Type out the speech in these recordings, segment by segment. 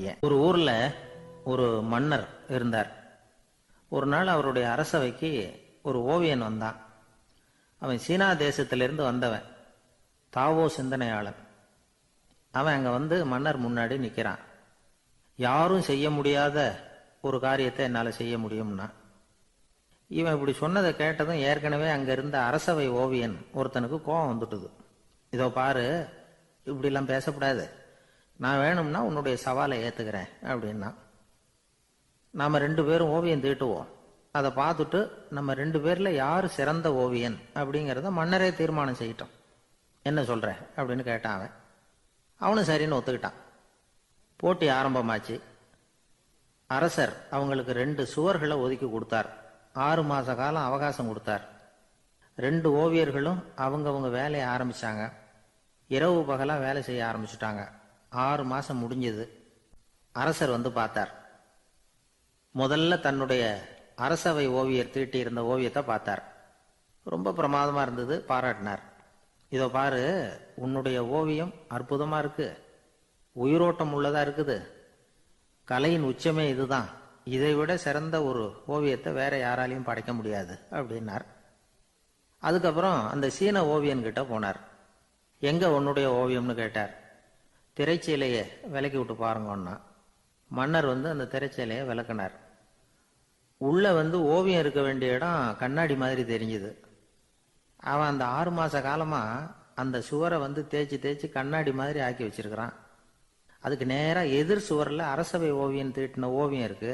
ஒரு ஊர்ல ஒரு மன்னர் இருந்தார். ஒரு நாள் அவருடைய அரசவைக்கு ஒரு ஓவியன் வந்தான். அவன் சீனா தேசத்திலிருந்து வந்தவன், தாவோ சிந்தனையாளன். அவன் அங்க வந்து மன்னர் முன்னாடி நிக்கிறான். யாரும் செய்ய முடியாத ஒரு காரியத்தை என்னால செய்ய முடியும்னா. இவன் இப்படி சொன்னதை கேட்டதும் ஏற்கனவே அங்க இருந்த அரசவை ஓவியன் ஒருத்தனுக்கு கோபம் வந்துட்டுது. இதோ பாரு, இப்படிலாம் பேசக்கூடாது, நான் வேணும்னா உன்னுடைய சவாலை ஏத்துக்கிறேன் அப்படின்னா. நாம 2 பேரும் ஓவியம் தீட்டுவோம், அதை பார்த்துட்டு நம்ம 2 பேர்ல யாரு சிறந்த ஓவியன் அப்படிங்கிறத மன்னரே தீர்மானம் செய்யட்டும், என்ன சொல்ற அப்படின்னு கேட்டான் அவன். அவனும் சரின்னு ஒத்துக்கிட்டான். போட்டி ஆரம்பமாச்சு. அரசர் அவங்களுக்கு 2 சுவர்களை ஒதுக்கி கொடுத்தார். 6 மாச காலம் அவகாசம் கொடுத்தார். 2 ஓவியர்களும் அவங்கவங்க வேலையை ஆரம்பிச்சாங்க. இரவு பகலா வேலை செய்ய ஆரம்பிச்சுட்டாங்க. 6 மாசம் முடிஞ்சது. அரசர் வந்து பார்த்தார். முதல்ல தன்னுடைய அரசவை ஓவியர் தீட்டி இருந்த ஓவியத்தை பார்த்தார். ரொம்ப பிரமாதமா இருந்தது, பாராட்டினார். இதோ பாரு, உன்னுடைய ஓவியம் அற்புதமா இருக்கு, உயிரோட்டம் உள்ளதா இருக்குது, கலையின் உச்சமே இதுதான், இதை விட சிறந்த ஒரு ஓவியத்தை வேற யாராலையும் படைக்க முடியாது அப்படின்னார். அதுக்கப்புறம் அந்த சீன ஓவியன் கிட்ட போனார். எங்க உன்னுடைய ஓவியம்னு கேட்டார். திரைச்சீலையை விலக்கி விட்டு பாருங்கன்னா. மன்னர் வந்து அந்த திரைச்சீலையை விளக்குனார். உள்ள வந்து ஓவியம் இருக்க வேண்டிய இடம் கண்ணாடி மாதிரி தெரிஞ்சுது. அவன் அந்த 6 மாச காலமா அந்த சுவரை வந்து தேய்ச்சி தேய்ச்சி கண்ணாடி மாதிரி ஆக்கி வச்சிருக்கிறான். அதுக்கு நேரா எதிர் சுவரில் அரசவை ஓவியன் தீட்டின ஓவியம் இருக்கு.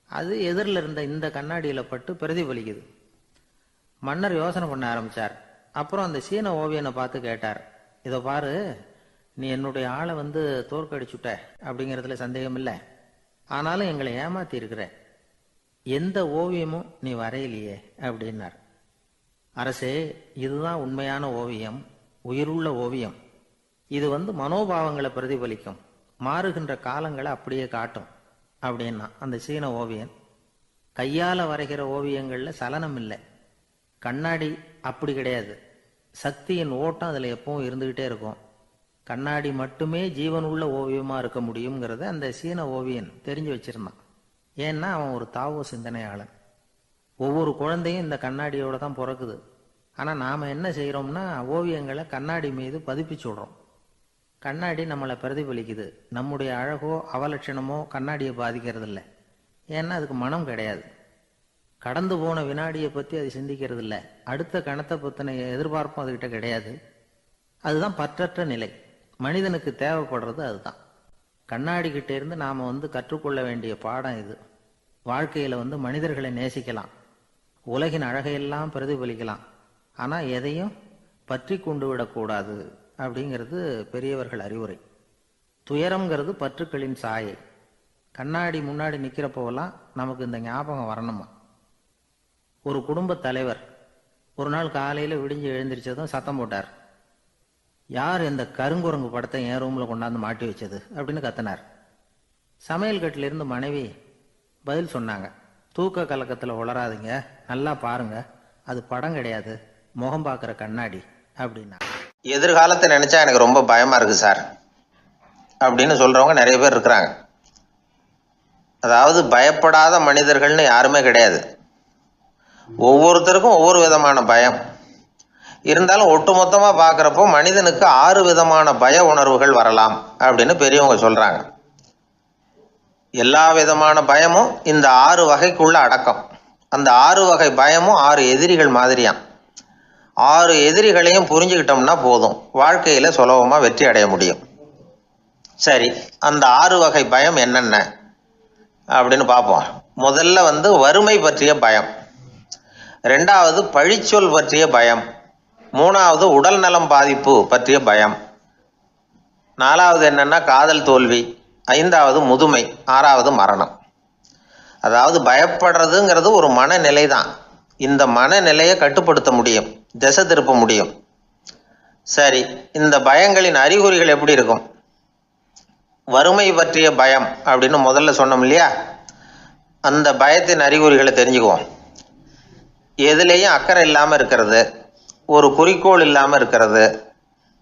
அது எதிரில் இருந்த இந்த கண்ணாடியில பட்டு பிரதிபலிக்குது. மன்னர் யோசனை பண்ண ஆரம்பிச்சார். அப்புறம் அந்த சீன ஓவியனை பார்த்து கேட்டார், இதோ பாரு, நீ என்னுடைய ஆளை வந்து தோற்கடிச்சுட்ட அப்படிங்கிறதுல சந்தேகம் இல்லை, ஆனாலும் எங்களை ஏமாத்தி இருக்கிற, எந்த ஓவியமும் நீ வரையிலையே அப்படின்னார். அரசே, இதுதான் உண்மையான ஓவியம், உயிருள்ள ஓவியம். இது வந்து மனோபாவங்களை பிரதிபலிக்கும், மாறுகின்ற காலங்களை அப்படியே காட்டும் அப்படின்னா அந்த சீன ஓவியன். கையால வரைகிற ஓவியங்கள்ல சலனம் இல்லை, கண்ணாடி அப்படி கிடையாது, சக்தியின் ஓட்டம் அதுல எப்பவும் இருந்துகிட்டே இருக்கும், கண்ணாடி மட்டுமே ஜீவனுள்ள ஓவியமா இருக்க முடியுங்கிறத அந்த சீன ஓவியன் தெரிஞ்சு வச்சிருந்தான். ஏன்னா அவன் ஒரு தாவோ சிந்தனையாளன். ஒவ்வொரு குழந்தையும் இந்த கண்ணாடியோட தான் பிறக்குது. ஆனா நாம என்ன செய்யறோம்னா ஓவியங்களை கண்ணாடி மீது பதிப்பிச்சு விடுறோம். கண்ணாடி நம்மளை பிரதிபலிக்குது. நம்முடைய அழகோ அவலட்சணமோ கண்ணாடியை பாதிக்கிறது இல்லை. ஏன்னா அதுக்கு மனம் கிடையாது. கடந்து போன வினாடியை பத்தி அது சிந்திக்கிறது இல்லை. அடுத்த கணத்தை பத்தின எதிர்பார்ப்பும் அதுகிட்ட கிடையாது. அதுதான் பற்றற்ற நிலை. மனிதனுக்கு தேவைப்படுறது அதுதான். கண்ணாடி கிட்ட இருந்து நாம வந்து கற்றுக்கொள்ள வேண்டிய பாடம் இது. வாழ்க்கையில வந்து மனிதர்களை நேசிக்கலாம், உலகின் அழகையெல்லாம் பிரதிபலிக்கலாம், ஆனா எதையும் பற்றி கொண்டு விடக்கூடாது அப்படிங்கிறது பெரியவர்கள் அறிவுரை. துயரம்ங்கிறது பற்றுக்களின் சாயை. கண்ணாடி முன்னாடி நிக்கிறப்போவெல்லாம் நமக்கு இந்த ஞாபகம் வரணுமா. ஒரு குடும்ப தலைவர் ஒரு நாள் காலையில விடிஞ்சு எழுந்திரிச்சதும் சத்தம் போட்டார். யார் இந்த கருங்குரங்கு படத்தை என் ரூம்ல கொண்டாந்து மாட்டி வச்சது அப்படின்னு கத்தினார். சமையல் கட்டில இருந்து மனைவி பதில் சொன்னாங்க, தூக்க கலக்கத்துல உளராதுங்க, நல்லா பாருங்க, அது படம் கிடையாது, முகம் பார்க்கிற கண்ணாடி அப்படின்னா. எதிர்காலத்தை நினைச்சா எனக்கு ரொம்ப பயமா இருக்கு சார் அப்படின்னு சொல்றவங்க நிறைய பேர் இருக்கிறாங்க. அதாவது பயப்படாத மனிதர்கள்னு யாருமே கிடையாது. ஒவ்வொருத்தருக்கும் ஒவ்வொரு விதமான பயம் இருந்தாலும் ஒட்டுமொத்தமா பார்க்கறப்போ மனிதனுக்கு 6 விதமான பய உணர்வுகள் வரலாம் அப்படின்னு பெரியவங்க சொல்றாங்க. எல்லா விதமான பயமும் இந்த 6 வகைக்குள்ள அடக்கம். அந்த 6 வகை பயமும் 6 எதிரிகள் மாதிரியாம். 6 எதிரிகளையும் புரிஞ்சுக்கிட்டோம்னா போதும், வாழ்க்கையில சுலபமா வெற்றி அடைய முடியும். சரி, அந்த 6 வகை பயம் என்னென்ன அப்படின்னு பார்ப்போம். முதல்ல வந்து வறுமை பற்றிய பயம், 2வது பழிச்சொல் பற்றிய பயம், 3வது உடல் நலம் பாதிப்பு பற்றிய பயம், 4வது என்னன்னா காதல் தோல்வி, 5வது முதுமை, 6வது மரணம். அதாவது பயப்படுறதுங்கிறது ஒரு மனநிலை தான். இந்த மனநிலையை கட்டுப்படுத்த முடியும், திசை திருப்ப முடியும். சரி, இந்த பயங்களின் அறிகுறிகள் எப்படி இருக்கும்? வறுமை பற்றிய பயம் அப்படின்னு முதல்ல சொன்னோம் இல்லையா, அந்த பயத்தின் அறிகுறிகளை தெரிஞ்சுக்குவோம். எதுலேயும் அக்கறை இல்லாமல் இருக்கிறது, ஒரு குறிக்கோள் இல்லாமல் இருக்கிறது,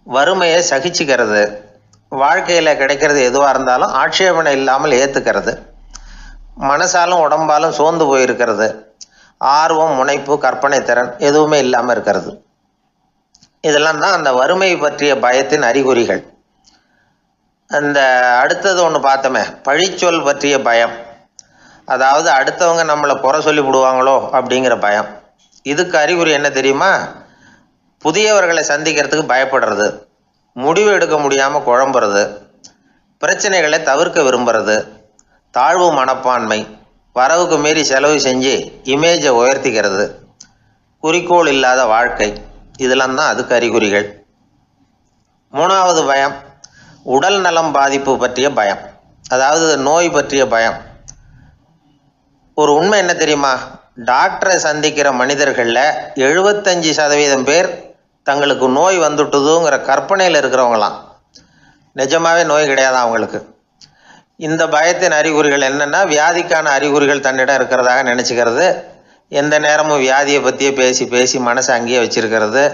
வறுமையை சகிச்சுக்கிறது, வாழ்க்கையில் கிடைக்கிறது எதுவாக இருந்தாலும் ஆட்சேபனை இல்லாமல் ஏற்றுக்கிறது, மனசாலும் உடம்பாலும் சோர்ந்து போயிருக்கிறது, ஆர்வம், முனைப்பு, கற்பனை திறன் எதுவுமே இல்லாமல் இருக்கிறது. இதெல்லாம் தான் அந்த வறுமை பற்றிய பயத்தின் அறிகுறிகள். அந்த அடுத்தது ஒன்று பார்த்தோமே, பழிச்சொல் பற்றிய பயம். அதாவது அடுத்தவங்க நம்மளை குறை சொல்லி விடுவாங்களோ அப்படிங்கிற பயம். இதுக்கு அறிகுறி என்ன தெரியுமா? புதியவர்களை சந்திக்கிறதுக்கு பயப்படுறது, முடிவு எடுக்க முடியாமல் குழம்புறது, பிரச்சனைகளை தவிர்க்க விரும்புறது, தாழ்வு மனப்பான்மை, வரவுக்கு மீறி செலவு செஞ்சு இமேஜை உயர்த்திக்கிறது, குறிக்கோள் இல்லாத வாழ்க்கை. இதெல்லாம் தான் அதுக்கு அறிகுறிகள். மூணாவது பயம் உடல் நலம் பாதிப்பு பற்றிய பயம், அதாவது நோய் பற்றிய பயம். ஒரு உண்மை என்ன தெரியுமா? டாக்டரை சந்திக்கிற மனிதர்களில் 75% பேர் தங்களுக்கு நோய் வந்துட்டுதுங்கிற கற்பனையில் இருக்கிறவங்களாம். நிஜமாவே நோய் கிடையாது அவங்களுக்கு. இந்த பயத்தின் அறிகுறிகள் என்னென்னா, வியாதிக்கான அறிகுறிகள் தன்னிடம் இருக்கிறதாக நினச்சிக்கிறது, எந்த நேரமும் வியாதியை பற்றியே பேசி பேசி மனசை அங்கேயே வச்சிருக்கிறது,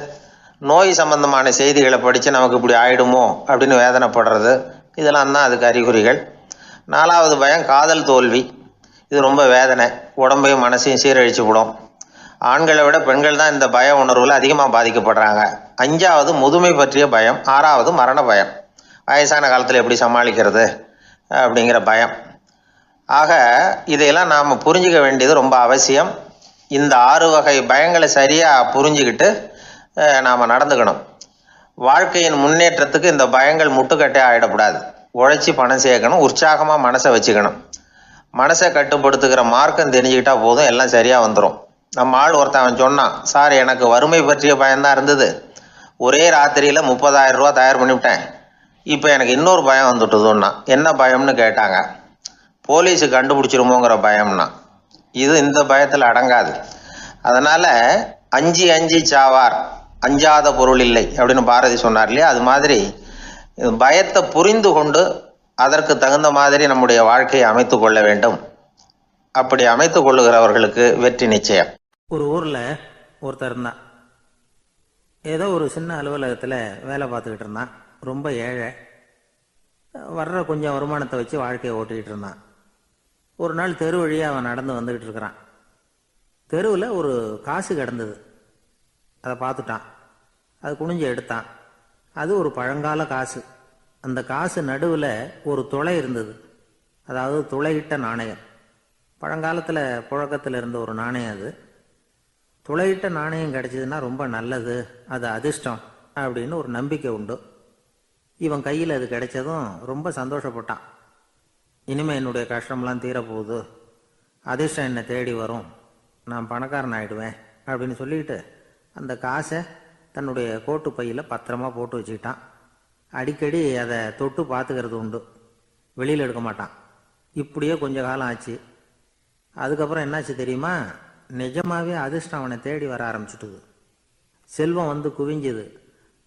நோய் சம்பந்தமான செய்திகளை படித்து நமக்கு இப்படி ஆயிடுமோ அப்படின்னு வேதனைப்படுறது. இதெல்லாம் தான் அதுக்கு அறிகுறிகள். நாலாவது பயம் காதல் தோல்வி. இது ரொம்ப வேதனை, உடம்பையும் மனசையும் சீரழிச்சு விடும். ஆண்களை விட பெண்கள் தான் இந்த பய உணர்வில் அதிகமாக பாதிக்கப்படுறாங்க. அஞ்சாவது முதுமை பற்றிய பயம். ஆறாவது மரண பயம், வயசான காலத்தில் எப்படி சமாளிக்கிறது அப்படிங்கிற பயம். ஆக இதையெல்லாம் நாம் புரிஞ்சிக்க வேண்டியது ரொம்ப அவசியம். இந்த 6 வகை பயங்களை சரியாக புரிஞ்சுக்கிட்டு நாம் நடந்துக்கணும். வாழ்க்கையின் முன்னேற்றத்துக்கு இந்த பயங்கள் முட்டுக்கட்டே ஆகிடக்கூடாது. உழைச்சி பணம் சேர்க்கணும், உற்சாகமாக மனசை வச்சுக்கணும். மனசை கட்டுப்படுத்துகிற மார்க்கம் தெரிஞ்சுக்கிட்டா போதும், எல்லாம் சரியாக வந்துடும். நம்ம ஆள் ஒருத்தன் சொன்னான், சார் எனக்கு வறுமை பற்றிய பயம்தான் இருந்தது, ஒரே ராத்திரியில் 30,000 ரூபா தயார் பண்ணிவிட்டேன், இப்போ எனக்கு இன்னொரு பயம் வந்துட்டுதுன்னா. என்ன பயம்னு கேட்டாங்க. போலீஸு கண்டுபிடிச்சிருமோங்கிற பயம்னா. இது இந்த பயத்தில் அடங்காது. அதனால் அஞ்சி அஞ்சி சாவார், அஞ்சாத பொருள் இல்லை அப்படின்னு பாரதி சொன்னார் இல்லையா? அது மாதிரி பயத்தை புரிந்து கொண்டு அதற்கு தகுந்த மாதிரி நம்முடைய வாழ்க்கையை அமைத்து கொள்ள வேண்டும். அப்படி அமைத்து கொள்ளுகிறவர்களுக்கு வெற்றி நிச்சயம். ஒரு ஊரில் ஒருத்தர் இருந்தான். ஏதோ ஒரு சின்ன அலுவலகத்தில் வேலை பார்த்துக்கிட்டு இருந்தான். ரொம்ப ஏழை. வர்ற கொஞ்சம் வருமானத்தை வச்சு வாழ்க்கையை ஓட்டிக்கிட்டு இருந்தான். ஒரு நாள் தெரு வழியாக அவன் நடந்து வந்துக்கிட்டு இருக்கிறான். தெருவில் ஒரு காசு கிடந்தது. அதை பார்த்துட்டான். அது குனிஞ்சு எடுத்தான். அது ஒரு பழங்கால காசு. அந்த காசு நடுவில் ஒரு துளை இருந்தது, அதாவது துளையிட்ட நாணயம். பழங்காலத்தில் புழக்கத்தில் இருந்த ஒரு நாணயம் அது. துளையிட்ட நாணயம் கிடைச்சதுன்னா ரொம்ப நல்லது, அது அதிர்ஷ்டம் அப்படின்னு ஒரு நம்பிக்கை உண்டு. இவன் கையில் அது கிடைச்சதும் ரொம்ப சந்தோஷப்பட்டான். இனிமேல் என்னுடைய கஷ்டம்லாம் தீரப்போகுது, அதிர்ஷ்டம் என்னை தேடி வரும், நான் பணக்காரன் ஆகிடுவேன் அப்படின்னு சொல்லிட்டு அந்த காசை தன்னுடைய கோட்டு பையில் பத்திரமா போட்டு வச்சுக்கிட்டான். அடிக்கடி அதை தொட்டு பார்த்துக்கிறது உண்டு, வெளியில் எடுக்க மாட்டான். இப்படியே கொஞ்ச காலம் ஆச்சு. அதுக்கப்புறம் என்னாச்சு தெரியுமா? நிஜமாகவே அதிர்ஷ்டம் அவனை தேடி வர ஆரம்பிச்சுட்டுது. செல்வம் வந்து குவிஞ்சுது.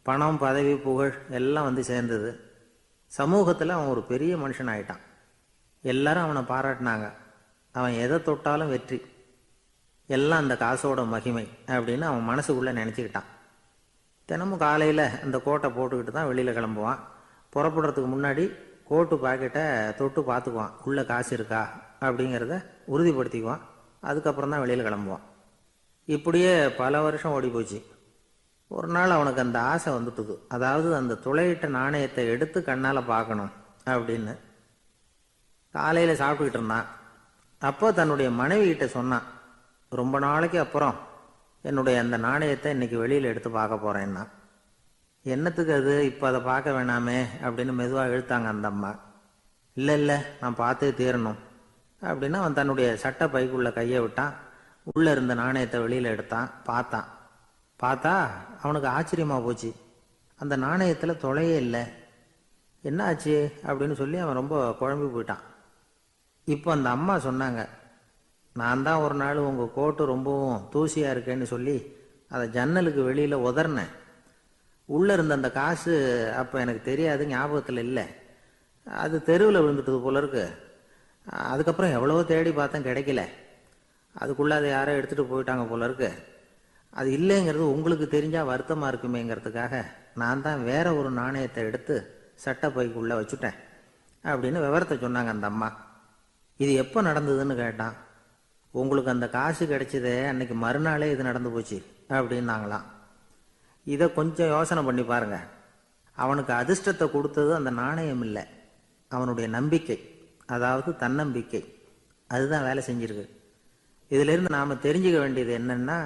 பணம், பதவி, புகழ் எல்லாம் வந்து சேர்ந்தது. சமூகத்தில் அவன் ஒரு பெரிய மனுஷன் ஆயிட்டான். எல்லாரும் அவனை பாராட்டினாங்க. அவன் எதை தொட்டாலும் வெற்றி, எல்லாம் அந்த காசோட மகிமை அப்படின்னு அவன் மனசுக்குள்ளே நினச்சிக்கிட்டான். தினமும் காலையில் அந்த கோட்டை போட்டுக்கிட்டு தான் வெளியில் கிளம்புவான். புறப்படுறதுக்கு முன்னாடி கோட்டு பாக்கெட்டை தொட்டு பார்த்துக்குவான், உள்ளே காசு இருக்கா அப்படிங்கிறத உறுதிப்படுத்திக்குவான். அதுக்கப்புறம் தான் வெளியில் கிளம்புவான். இப்படியே பல வருஷம் ஓடி போச்சு. ஒரு நாள் அவனுக்கு அந்த ஆசை வந்துட்டுது, அதாவது அந்த துளையிட்ட நாணயத்தை எடுத்து கண்ணால் பார்க்கணும் அப்படின்னு. காலையில் சாப்பிட்டுக்கிட்டு இருந்தான். அப்போ தன்னுடைய மனைவிகிட்ட சொன்னான், ரொம்ப நாளைக்கு அப்புறம் என்னுடைய அந்த நாணயத்தை இன்னைக்கு வெளியில் எடுத்து பார்க்க போகிறேன்னா. என்னத்துக்கு அது, இப்போ அதை பார்க்க வேணாமே அப்படின்னு மெதுவாக இழுத்தாங்க அந்த அம்மா. இல்லை நான் பார்த்தே தீரணும் அப்படின்னு அவன் தன்னுடைய சட்டை பைக்குள்ளே கையை விட்டான். உள்ளே இருந்த நாணயத்தை வெளியில் எடுத்தான். பார்த்தா அவனுக்கு ஆச்சரியமாக போச்சு. அந்த நாணயத்தில் துளையே இல்லை. என்ன ஆச்சு அப்படின்னு சொல்லி அவன் ரொம்ப குழம்பி போயிட்டான். இப்போ அந்த அம்மா சொன்னாங்க, நான் தான் ஒரு நாள் உங்கள் கோட்டு ரொம்பவும் தூசியாக இருக்கேன்னு சொல்லி அதை ஜன்னலுக்கு வெளியில் உதறினேன். உள்ளே இருந்த அந்த காசு அப்போ எனக்கு தெரியாது, ஞாபகத்தில் இல்லை. அது தெருவில் விழுந்துட்டது போல இருக்கு. அதுக்கப்புறம் எவ்வளவோ தேடி பார்த்தேன், கிடைக்கல. அதுக்குள்ளே அதை யாரோ எடுத்துகிட்டு போயிட்டாங்க போல இருக்கு. அது இல்லைங்கிறது உங்களுக்கு தெரிஞ்சால் வருத்தமாக இருக்குமேங்கிறதுக்காக நான் தான் வேற ஒரு நாணயத்தை எடுத்து சட்டை பைக்குள்ளே வச்சுட்டேன் அப்படின்னு விவரத்தை சொன்னாங்க அந்த அம்மா. இது எப்போ நடந்ததுன்னு கேட்டான். உங்களுக்கு அந்த காசு கிடைச்சதே அன்னைக்கு மறுநாளே இது நடந்து போச்சு அப்படின்னாங்களாம். இதை கொஞ்சம் யோசனை பண்ணி பாருங்க. அவனுக்கு அதிர்ஷ்டத்தை கொடுத்தது அந்த நாணயம் இல்லை, அவனுடைய நம்பிக்கை, அதாவது தன்னம்பிக்கை. அதுதான் வேலை செஞ்சிருக்கு. இதிலிருந்து நாம் தெரிஞ்சுக்க வேண்டியது என்னன்னா,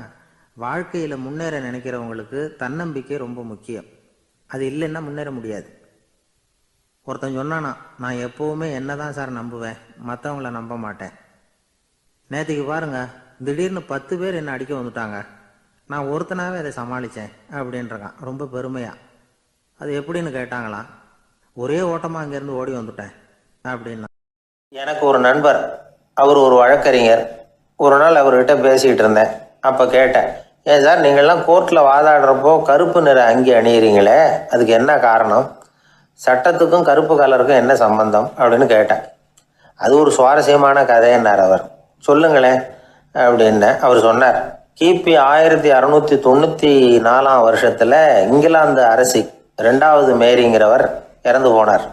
வாழ்க்கையில் முன்னேற நினைக்கிறவங்களுக்கு தன்னம்பிக்கை ரொம்ப முக்கியம். அது இல்லைன்னா முன்னேற முடியாது. ஒருத்தன் சொன்னானா, நான் எப்போவுமே என்ன தான் சார் நம்புவேன், மற்றவங்கள நம்ப மாட்டேன். நேற்றுக்கு பாருங்க, திடீர்னு 10 பேர் என்னை அடிக்க வந்துட்டாங்க, நான் ஒருத்தனாவே அதை சமாளித்தேன் அப்படின்றான் ரொம்ப பெருமையா. அது எப்படின்னு கேட்டாங்களாம். ஒரே ஓட்டமாக அங்கேருந்து ஓடி வந்துட்டேன் அப்படின்னா. எனக்கு ஒரு நண்பர், அவர் ஒரு வழக்கறிஞர். ஒரு நாள் அவர்கிட்ட பேசிகிட்டு இருந்தேன். அப்போ கேட்டேன், ஏன் சார் நீங்கள்லாம் கோர்ட்டில் வாதாடுறப்போ கருப்பு நிற அங்கி அணியிறீங்களே, அதுக்கு என்ன காரணம்? சட்டத்துக்கும் கருப்பு கலருக்கும் என்ன சம்பந்தம் அப்படின்னு கேட்டேன். அது ஒரு சுவாரஸ்யமான கதைன்னார் அவர். சொல்லுங்களேன் அப்படின்னு அவர் சொன்னார். கிபி 1694 வருஷத்தில் இங்கிலாந்து அரசி 2வது மேரிங்கிறவர் இறந்து போனார்.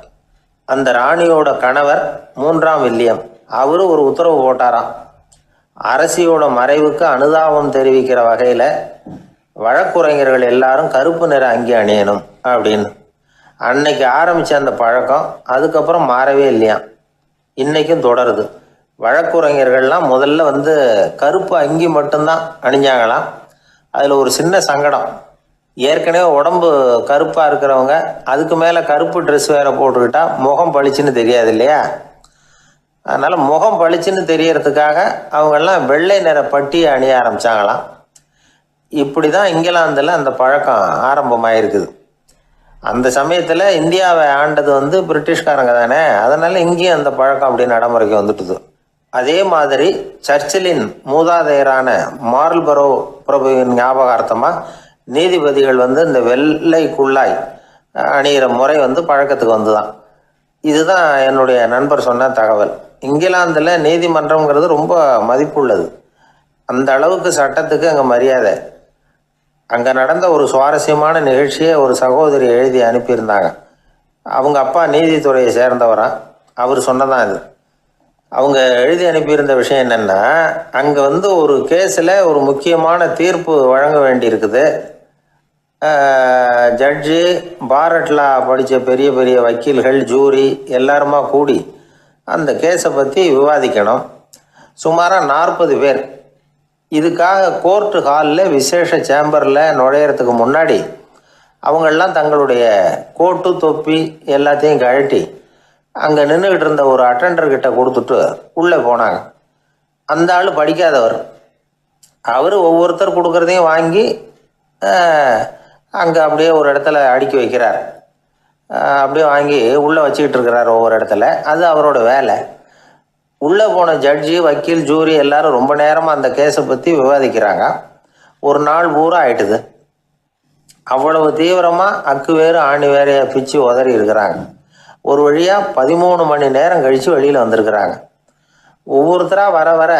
அந்த ராணியோட கணவர் 3ஆம் வில்லியம், அவரு ஒரு உத்தரவு போட்டாராம். அரசியோட மறைவுக்கு அனுதாபம் தெரிவிக்கிற வகையில் வழக்குரைஞர்கள் எல்லாரும் கருப்பு நிற அங்கி அணியணும் அப்படின்னு. அன்னைக்கு ஆரம்பித்த அந்த பழக்கம் அதுக்கப்புறம் மாறவே இல்லையாம், இன்னைக்கும் தொடருது. வழக்குரைஞர்கள்லாம் முதல்ல கருப்பு அங்கி மட்டும்தான் அணிஞ்சாங்களாம். அதில் ஒரு சின்ன சங்கடம், ஏற்கனவே உடம்பு கருப்பாக இருக்கிறவங்க அதுக்கு மேலே கருப்பு ட்ரெஸ் வேற போட்டுக்கிட்டா முகம் பளிச்சுன்னு தெரியாது இல்லையா? அதனால் முகம் பளிச்சுன்னு தெரியறதுக்காக அவங்கெல்லாம் வெள்ளை நிற பட்டியை அணிய ஆரம்பித்தாங்களாம். இப்படி தான் இங்கிலாந்தில் அந்த பழக்கம் ஆரம்பமாயிருக்குது. அந்த சமயத்தில் இந்தியாவை ஆண்டது பிரிட்டிஷ்காரங்க தானே, அதனால் இங்கேயும் அந்த பழக்கம் அப்படி நடைமுறைக்கு வந்துட்டுது. அதே மாதிரி சர்ச்சிலின் மூதாதையரான மார்ல்பரோ பிரபுவின் ஞாபகார்த்தமாக நீதிபதிகள் இந்த வெள்ளை குள்ளாய் அணிகிற முறை பழக்கத்துக்கு வந்துதான். இதுதான் என்னுடைய நண்பர் சொன்ன தகவல். இங்கிலாந்தில் நீதிமன்றம்ங்கிறது ரொம்ப மதிப்புள்ளது. அந்த அளவுக்கு சட்டத்துக்கு அங்கே மரியாதை. அங்கே நடந்த ஒரு சுவாரஸ்யமான நிகழ்ச்சியை ஒரு சகோதரி எழுதி அனுப்பியிருந்தாங்க. அவங்க அப்பா நீதித்துறையை சேர்ந்தவரா, அவர் சொன்னதான் இது. அவங்க எழுதி அனுப்பியிருந்த விஷயம் என்னென்னா, அங்கே ஒரு கேஸில் ஒரு முக்கியமான தீர்ப்பு வழங்க வேண்டியிருக்குது. ஜட்ஜு, பாரட்லா படித்த பெரிய பெரிய வக்கீல்கள், ஜூரி எல்லாருமா கூடி அந்த கேஸை பற்றி விவாதிக்கணும். சுமாராக 40 பேர். இதுக்காக கோர்ட்டு ஹாலில் விசேஷ சேம்பரில் நுழையிறதுக்கு முன்னாடி அவங்களெலாம் தங்களுடைய கோட்டு தொப்பி எல்லாத்தையும் கழட்டி அங்கே நின்றுக்கிட்டு இருந்த ஒரு அட்டெண்டர்கிட்ட கொடுத்துட்டு உள்ளே போனாங்க. அந்த ஆள் படிக்காதவர். அவர் ஒவ்வொருத்தர் கொடுக்குறதையும் வாங்கி அங்கே அப்படியே ஒரு இடத்துல அடுக்கி வைக்கிறார். அப்படியே வாங்கி உள்ளே வச்சுக்கிட்டு இருக்கிறார் ஒவ்வொரு இடத்துல. அது அவரோட வேலை. உள்ளே போன ஜட்ஜி, வக்கீல், ஜூரி எல்லாரும் ரொம்ப நேரமாக அந்த கேஸை பற்றி விவாதிக்கிறாங்க. ஒரு நாள் பூரா ஆயிட்டுது. அவ்வளவு தீவிரமாக அக்கு வேறு ஆணி வேறையாக பிச்சு உதறி இருக்கிறாங்க. ஒரு வழியாக 13 மணி நேரம் கழித்து வெளியில் வந்திருக்கிறாங்க. ஒவ்வொருத்தராக வர வர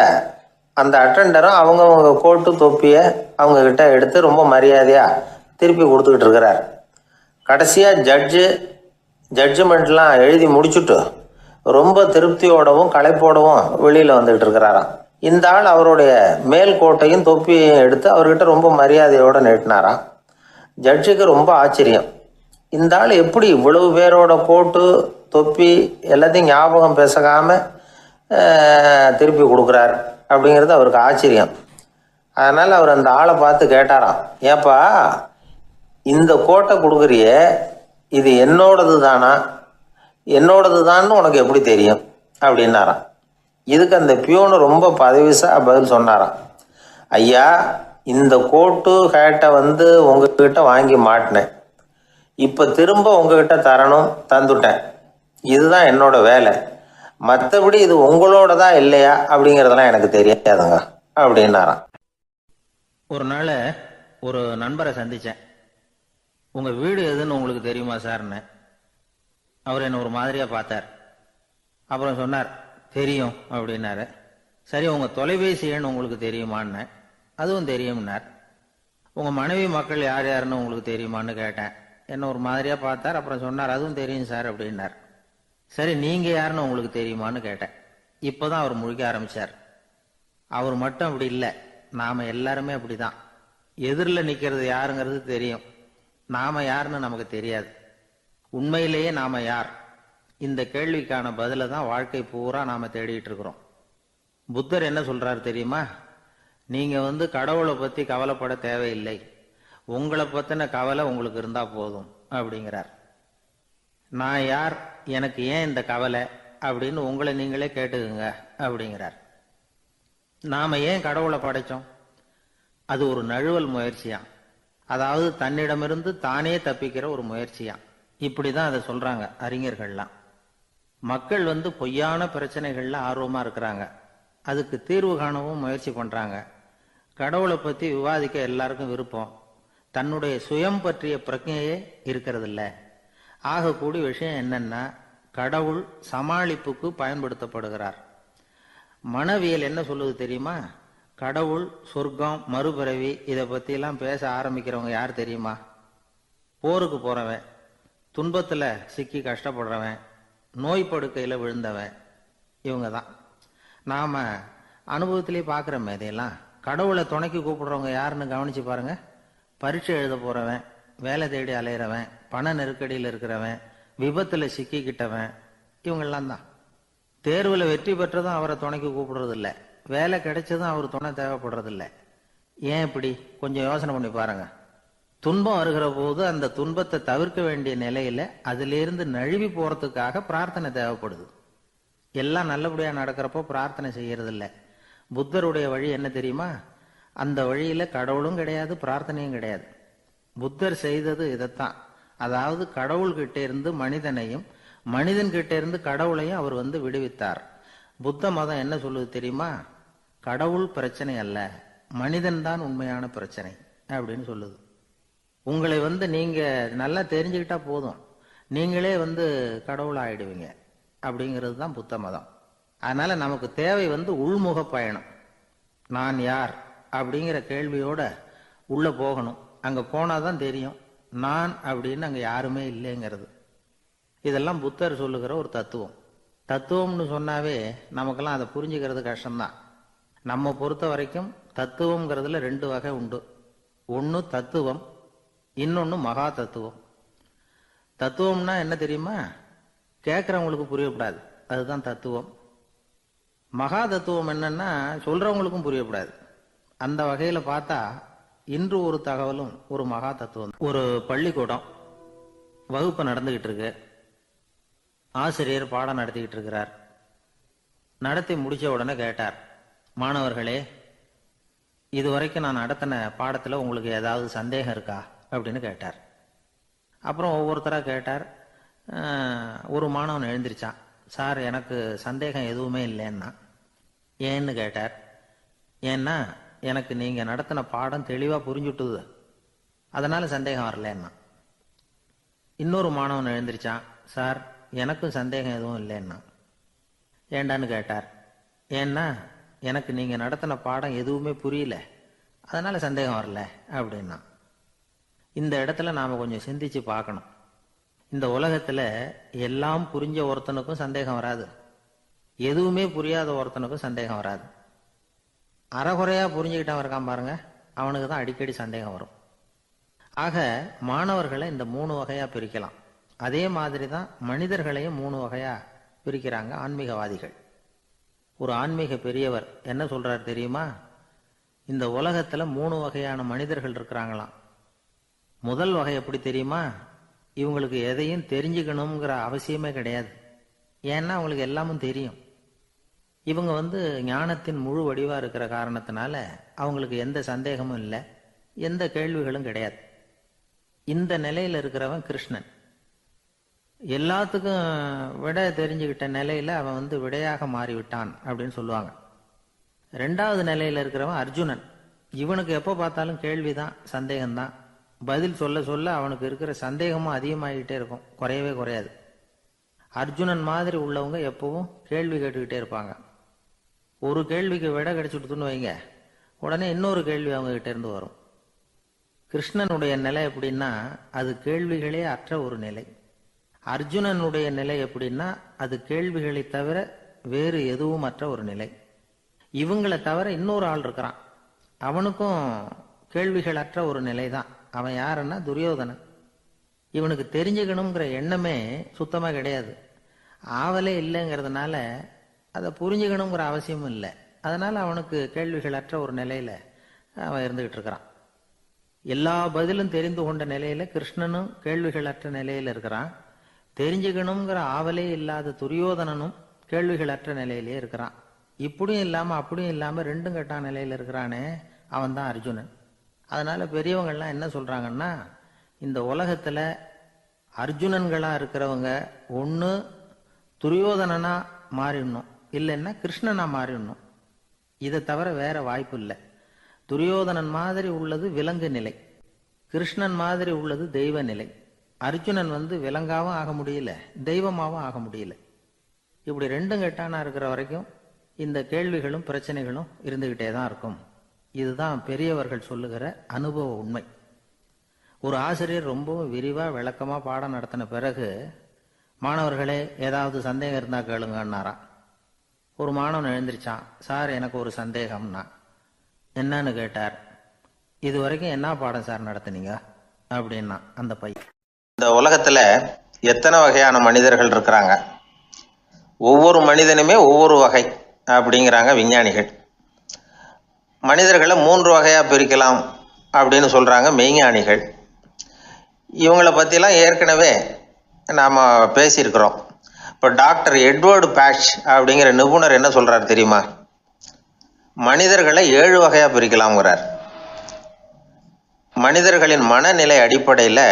அந்த அட்டெண்டரும் அவங்கவுங்க கோட்டு தொப்பியை அவங்கக்கிட்ட எடுத்து ரொம்ப மரியாதையாக திருப்பி கொடுத்துக்கிட்டு இருக்கிறார். கடைசியாக ஜட்ஜ்மெண்ட்லாம் எழுதி முடிச்சுட்டு ரொம்ப திருப்தியோடவும் களைப்போடவும் வெளியில் வந்துக்கிட்டு இருக்கிறாராம். இந்த ஆள் அவருடைய மேல் கோட்டையும் தொப்பியையும் எடுத்து அவர்கிட்ட ரொம்ப மரியாதையோடு நீட்டினாராம். ஜட்ஜுக்கு ரொம்ப ஆச்சரியம். இந்த ஆள் எப்படி இவ்வளவு பேரோட கோட்டு தொப்பி எல்லாத்தையும் ஞாபகம் பேசாமல் திருப்பி கொடுக்குறார் அப்படிங்கிறது அவருக்கு ஆச்சரியம். அதனால் அவர் அந்த ஆளை பார்த்து கேட்டாராம், ஏப்பா இந்த கோட்டை கொடுக்குறியே, இது என்னோடது தானா, என்னோடது தான்னு உனக்கு எப்படி தெரியும் அப்படின்னாராம். இதுக்கு அந்த பியூனு ரொம்ப பதவிசாக பதில் சொன்னாராம், ஐயா இந்த கோட்டு ஹேட்டை உங்ககிட்ட வாங்கி மாட்டினேன், இப்போ திரும்ப உங்ககிட்ட தரணும், தந்துட்டேன், இதுதான் என்னோட வேலை, மற்றபடி இது உங்களோடதா இல்லையா அப்படிங்கிறதெல்லாம் எனக்கு தெரியாதுங்க அப்படின்னாராம். ஒரு நாள் ஒரு நண்பரை சந்தித்தேன். உங்கள் வீடு எதுன்னு உங்களுக்கு தெரியுமா சார்ன்னு. அவர் என்னை ஒரு மாதிரியாக பார்த்தார். அப்புறம் சொன்னார், தெரியும் அப்படின்னாரு. சரி, உங்கள் தொலைபேசி எண் உங்களுக்கு தெரியுமான்னு. அதுவும் தெரியும்னார். உங்கள் மனைவி மக்கள் யார் யாருன்னு உங்களுக்கு தெரியுமான்னு கேட்டேன். என்ன ஒரு மாதிரியா பார்த்தார். அப்புறம் சொன்னார், அதுவும் தெரியும் சார் அப்படின்னார். சரி, நீங்க யாருன்னு உங்களுக்கு தெரியுமான்னு கேட்டேன். இப்பதான் அவர் முழிக்க ஆரம்பிச்சார். அவர் மட்டும் அப்படி இல்லை, நாம எல்லாருமே அப்படிதான். எதிரில் நிக்கிறது யாருங்கிறது தெரியும், நாம யாருன்னு நமக்கு தெரியாது. உண்மையிலேயே நாம யார்? இந்த கேள்விக்கான பதில தான் வாழ்க்கை பூரா நாம தேடிட்டு இருக்கிறோம். புத்தர் என்ன சொல்றாரு தெரியுமா? நீங்க கடவுளை பத்தி கவலைப்பட தேவையில்லை, உங்களை பத்தின கவலை உங்களுக்கு இருந்தா போதும் அப்படிங்கிறார். நான் யார், எனக்கு ஏன் இந்த கவலை அப்படின்னு உங்களை நீங்களே கேட்டுக்குங்க அப்படிங்கிறார். நாம ஏன் கடவுளை படைச்சோம்? அது ஒரு நழுவல் முயற்சியா, அதாவது தன்னிடமிருந்து தானே தப்பிக்கிற ஒரு முயற்சியா. இப்படிதான் அதை சொல்றாங்க அறிஞர்கள்லாம். மக்கள் பொய்யான பிரச்சனைகள்ல ஆர்வமா இருக்கிறாங்க, அதுக்கு தீர்வு காணவும் முயற்சி பண்றாங்க. கடவுளை பத்தி விவாதிக்க எல்லாருக்கும் விருப்பம், தன்னுடைய சுயம் பற்றிய பிரஜையே இருக்கிறது இல்ல. ஆகக்கூடிய விஷயம் என்னன்னா, கடவுள் சமாளிப்புக்கு பயன்படுத்தப்படுகிறார். மனவியல் என்ன சொல்லுது தெரியுமா? கடவுள், சொர்க்கம், மறுபிறவி இதை பத்தி எல்லாம் பேச ஆரம்பிக்கிறவங்க யார் தெரியுமா? போருக்கு போறவன், துன்பத்துல சிக்கி கஷ்டப்படுறவன், நோய் படுக்கையில விழுந்தவன், இவங்க தான். நாம அனுபவத்திலே பார்க்கிறோமே இதையெல்லாம். கடவுளை துணைக்கு கூப்பிடுறவங்க யாருன்னு கவனிச்சு பாருங்க. பரீட்சை எழுத போறவன், வேலை தேடி அலையிறவன், பண நெருக்கடியில் இருக்கிறவன், விபத்துல சிக்கிக்கிட்டவன், இவங்கெல்லாம் தான். தேர்வுல வெற்றி பெற்றதும் அவரை துணைக்கு கூப்பிடுறது இல்லை, வேலை கிடைச்சதும் அவர் துணை தேவைப்படுறது இல்லை. ஏன் இப்படி? கொஞ்சம் யோசனை பண்ணி பாருங்க. துன்பம் வருகிற போது அந்த துன்பத்தை தவிர்க்க வேண்டிய நிலையில அதிலிருந்து நழுவி போறதுக்காக பிரார்த்தனை தேவைப்படுது. எல்லாம் நல்லபடியா நடக்கிறப்போ பிரார்த்தனை செய்யறது இல்லை. புத்தருடைய வழி என்ன தெரியுமா? அந்த வழியில கடவுளும் கிடையாது, பிரார்த்தனையும் கிடையாது. புத்தர் செய்தது இதைத்தான். அதாவது கடவுள்கிட்ட இருந்து மனிதனையும், மனிதன் கிட்ட இருந்து கடவுளையும் அவர் விடுவித்தார். புத்த மதம் என்ன சொல்லுது தெரியுமா? கடவுள் பிரச்சனை அல்ல, மனிதன் தான் உண்மையான பிரச்சனை அப்படின்னு சொல்லுது. உங்களை நீங்க நல்லா தெரிஞ்சுக்கிட்டா போதும், நீங்களே கடவுள் ஆயிடுவீங்க அப்படிங்கிறது தான் புத்த மதம். அதனால நமக்கு தேவை உள்முக பயணம். நான் யார் அப்படிங்கிற கேள்வியோட உள்ள போகணும். அங்க போனாதான் தெரியும் நான் அப்படின்னு அங்க யாருமே இல்லைங்கிறது. இதெல்லாம் புத்தர் சொல்லுகிற ஒரு தத்துவம். தத்துவம்னு சொன்னாவே நமக்கெல்லாம் அதை புரிஞ்சுக்கிறது கஷ்டம்தான். நம்ம பொறுத்த வரைக்கும் தத்துவம்ங்கிறதுல 2 வகை உண்டு. ஒன்று தத்துவம், இன்னொன்று மகா தத்துவம். தத்துவம்னா என்ன தெரியுமா? கேட்கறவங்களுக்கு புரியக்கூடாது, அதுதான் தத்துவம். மகா தத்துவம் என்னன்னா சொல்றவங்களுக்கும் புரியக்கூடாது. அந்த வகையில பார்த்தா இன்று ஒரு தகவலும் ஒரு மகா தத்துவம். ஒரு பள்ளிக்கூடம் வகுப்பு நடந்துகிட்டு இருக்கு. ஆசிரியர் பாடம் நடத்திக்கிட்டு இருக்கிறார். நடத்தி முடிச்ச உடனே கேட்டார், மாணவர்களே, இதுவரைக்கும் நான் நடத்தின பாடத்துல உங்களுக்கு ஏதாவது சந்தேகம் இருக்கா அப்படின்னு கேட்டார். அப்புறம் ஒவ்வொருத்தரா கேட்டார். ஒரு மாணவன் எழுந்திருச்சான். சார், எனக்கு சந்தேகம் எதுவுமே இல்லைன்னா. ஏன்னு கேட்டார். ஏன்னா எனக்கு நீங்க நடத்தின பாடம் தெளிவா புரிஞ்சுட்டுது, அதனால சந்தேகம் வரலன்னா. இன்னொரு மாணவன் எழுந்திருச்சான். சார், எனக்கும் சந்தேகம் எதுவும் இல்லைன்னா. ஏண்டான்னு கேட்டார். ஏன்னா எனக்கு நீங்க நடத்தின பாடம் எதுவுமே புரியல, அதனால சந்தேகம் வரல அப்படின்னா. இந்த இடத்துல நாம கொஞ்சம் சிந்திச்சு பார்க்கணும். இந்த உலகத்துல எல்லாம் புரிஞ்ச ஒருத்தனுக்கும் சந்தேகம் வராது, எதுவுமே புரியாத ஒருத்தனுக்கும் சந்தேகம் வராது. அறகுறையா புரிஞ்சுக்கிட்டவன் இருக்கான் பாருங்க, அவனுக்கு தான் அடிக்கடி சந்தேகம் வரும். ஆக மாணவர்களை இந்த 3 வகையா பிரிக்கலாம். அதே மாதிரி தான் மனிதர்களையும் 3 வகையா பிரிக்கிறாங்க ஆன்மீகவாதிகள். ஒரு ஆன்மீக பெரியவர் என்ன சொல்றாரு தெரியுமா? இந்த உலகத்துல 3 வகையான மனிதர்கள் இருக்கிறாங்களாம். முதல் வகை எப்படி தெரியுமா? இவங்களுக்கு எதையும் தெரிஞ்சுக்கணுங்கிற அவசியமே கிடையாது, ஏன்னா அவங்களுக்கு எல்லாமும் தெரியும். இவங்க ஞானத்தின் முழு வடிவா இருக்கிற காரணத்தினால அவங்களுக்கு எந்த சந்தேகமும் இல்லை, எந்த கேள்விகளும் கிடையாது. இந்த நிலையில இருக்கிறவன் கிருஷ்ணன். எல்லாத்துக்கும் விட தெரிஞ்சுக்கிட்ட நிலையில அவன் விடையாக மாறிவிட்டான் அப்படின்னு சொல்லுவாங்க. 2வது நிலையில இருக்கிறவன் அர்ஜுனன். இவனுக்கு எப்போ பார்த்தாலும் கேள்விதான், சந்தேகம்தான். பதில் சொல்ல சொல்ல அவனுக்கு இருக்கிற சந்தேகமும் அதிகமாகிட்டே இருக்கும், குறையவே குறையாது. அர்ஜுனன் மாதிரி உள்ளவங்க எப்பவும் கேள்வி கேட்டுக்கிட்டே இருப்பாங்க. ஒரு கேள்விக்கு விட கிடைச்சுட்டுன்னு வைங்க, உடனே இன்னொரு கேள்வி அவங்க கிட்ட இருந்து வரும். கிருஷ்ணனுடைய நிலை எப்படின்னா அது கேள்விகளே அற்ற ஒரு நிலை. அர்ஜுனனுடைய நிலை எப்படின்னா அது கேள்விகளை தவிர வேறு எதுவும் அற்ற ஒரு நிலை. இவங்களை தவிர இன்னொரு ஆள் இருக்கிறான், அவனுக்கும் கேள்விகள் அற்ற ஒரு நிலை தான். அவன் யாருன்னா துரியோதனன். இவனுக்கு தெரிஞ்சுக்கணுங்கிற எண்ணமே சுத்தமாக கிடையாது. ஆவலே இல்லைங்கிறதுனால அதை புரிஞ்சுக்கணுங்கிற அவசியமும் இல்லை. அதனால அவனுக்கு கேள்விகள் அற்ற ஒரு நிலையில அவன் இருந்துகிட்டு இருக்கிறான். எல்லா பதிலும் தெரிந்து கொண்ட நிலையில கிருஷ்ணனும் கேள்விகள் அற்ற நிலையில இருக்கிறான். தெரிஞ்சுக்கணுங்கிற ஆவலே இல்லாத துரியோதனனும் கேள்விகள் அற்ற நிலையிலே இருக்கிறான். இப்படியும் இல்லாம அப்படியும் இல்லாம ரெண்டும் கெட்டான நிலையில இருக்கிறானே, அவன் தான் அர்ஜுனன். அதனால பெரியவங்கள்லாம் என்ன சொல்றாங்கன்னா, இந்த உலகத்துல அர்ஜுனன்களா இருக்கிறவங்க ஒன்று துரியோதனனா மாறிடணும், இல்லைன்னா கிருஷ்ணனா மாறிடணும். இதை தவிர வேற வாய்ப்பு இல்லை. துரியோதனன் மாதிரி உள்ளது விலங்கு நிலை, கிருஷ்ணன் மாதிரி உள்ளது தெய்வ நிலை. அர்ஜுனன் விலங்காவும் ஆக முடியல, தெய்வமாவும் ஆக முடியல. இப்படி ரெண்டும் கெட்டானா இருக்கிற வரைக்கும் இந்த கேள்விகளும் பிரச்சனைகளும் இருந்துகிட்டே தான் இருக்கும். இதுதான் பெரியவர்கள் சொல்லுகிற அனுபவ உண்மை. ஒரு ஆசிரியர் ரொம்பவும் விரிவா விளக்கமா பாடம் நடத்தின பிறகு, மாணவர்களே ஏதாவது சந்தேகம் இருந்தா கேளுங்கன்னாராம். ஒரு மாணவன் எழுந்திருச்சான். சார் எனக்கு ஒரு சந்தேகம்னா. என்னன்னு கேட்டார். இது வரைக்கும் என்ன பாடம் சார் நடத்துனீங்க அப்படின்னா அந்த பையன். இந்த உலகத்துல எத்தனை வகையான மனிதர்கள் இருக்கிறாங்க, ஒவ்வொரு மனிதனுமே ஒவ்வொரு வகை அப்படிங்கிறாங்க விஞ்ஞானிகள். மனிதர்களை 3 வகையா பிரிக்கலாம் அப்படின்னு சொல்றாங்க மெய்ஞானிகள். இவங்களை பற்றிலாம் ஏற்கனவே நாம் பேசியிருக்கிறோம். இப்போ டாக்டர் எட்வர்டு பேட்ச் அப்படிங்கிற நிபுணர் என்ன சொல்கிறார் தெரியுமா? மனிதர்களை 7 வகையாக பிரிக்கலாம்ங்கிறார். மனிதர்களின் மனநிலை அடிப்படையில்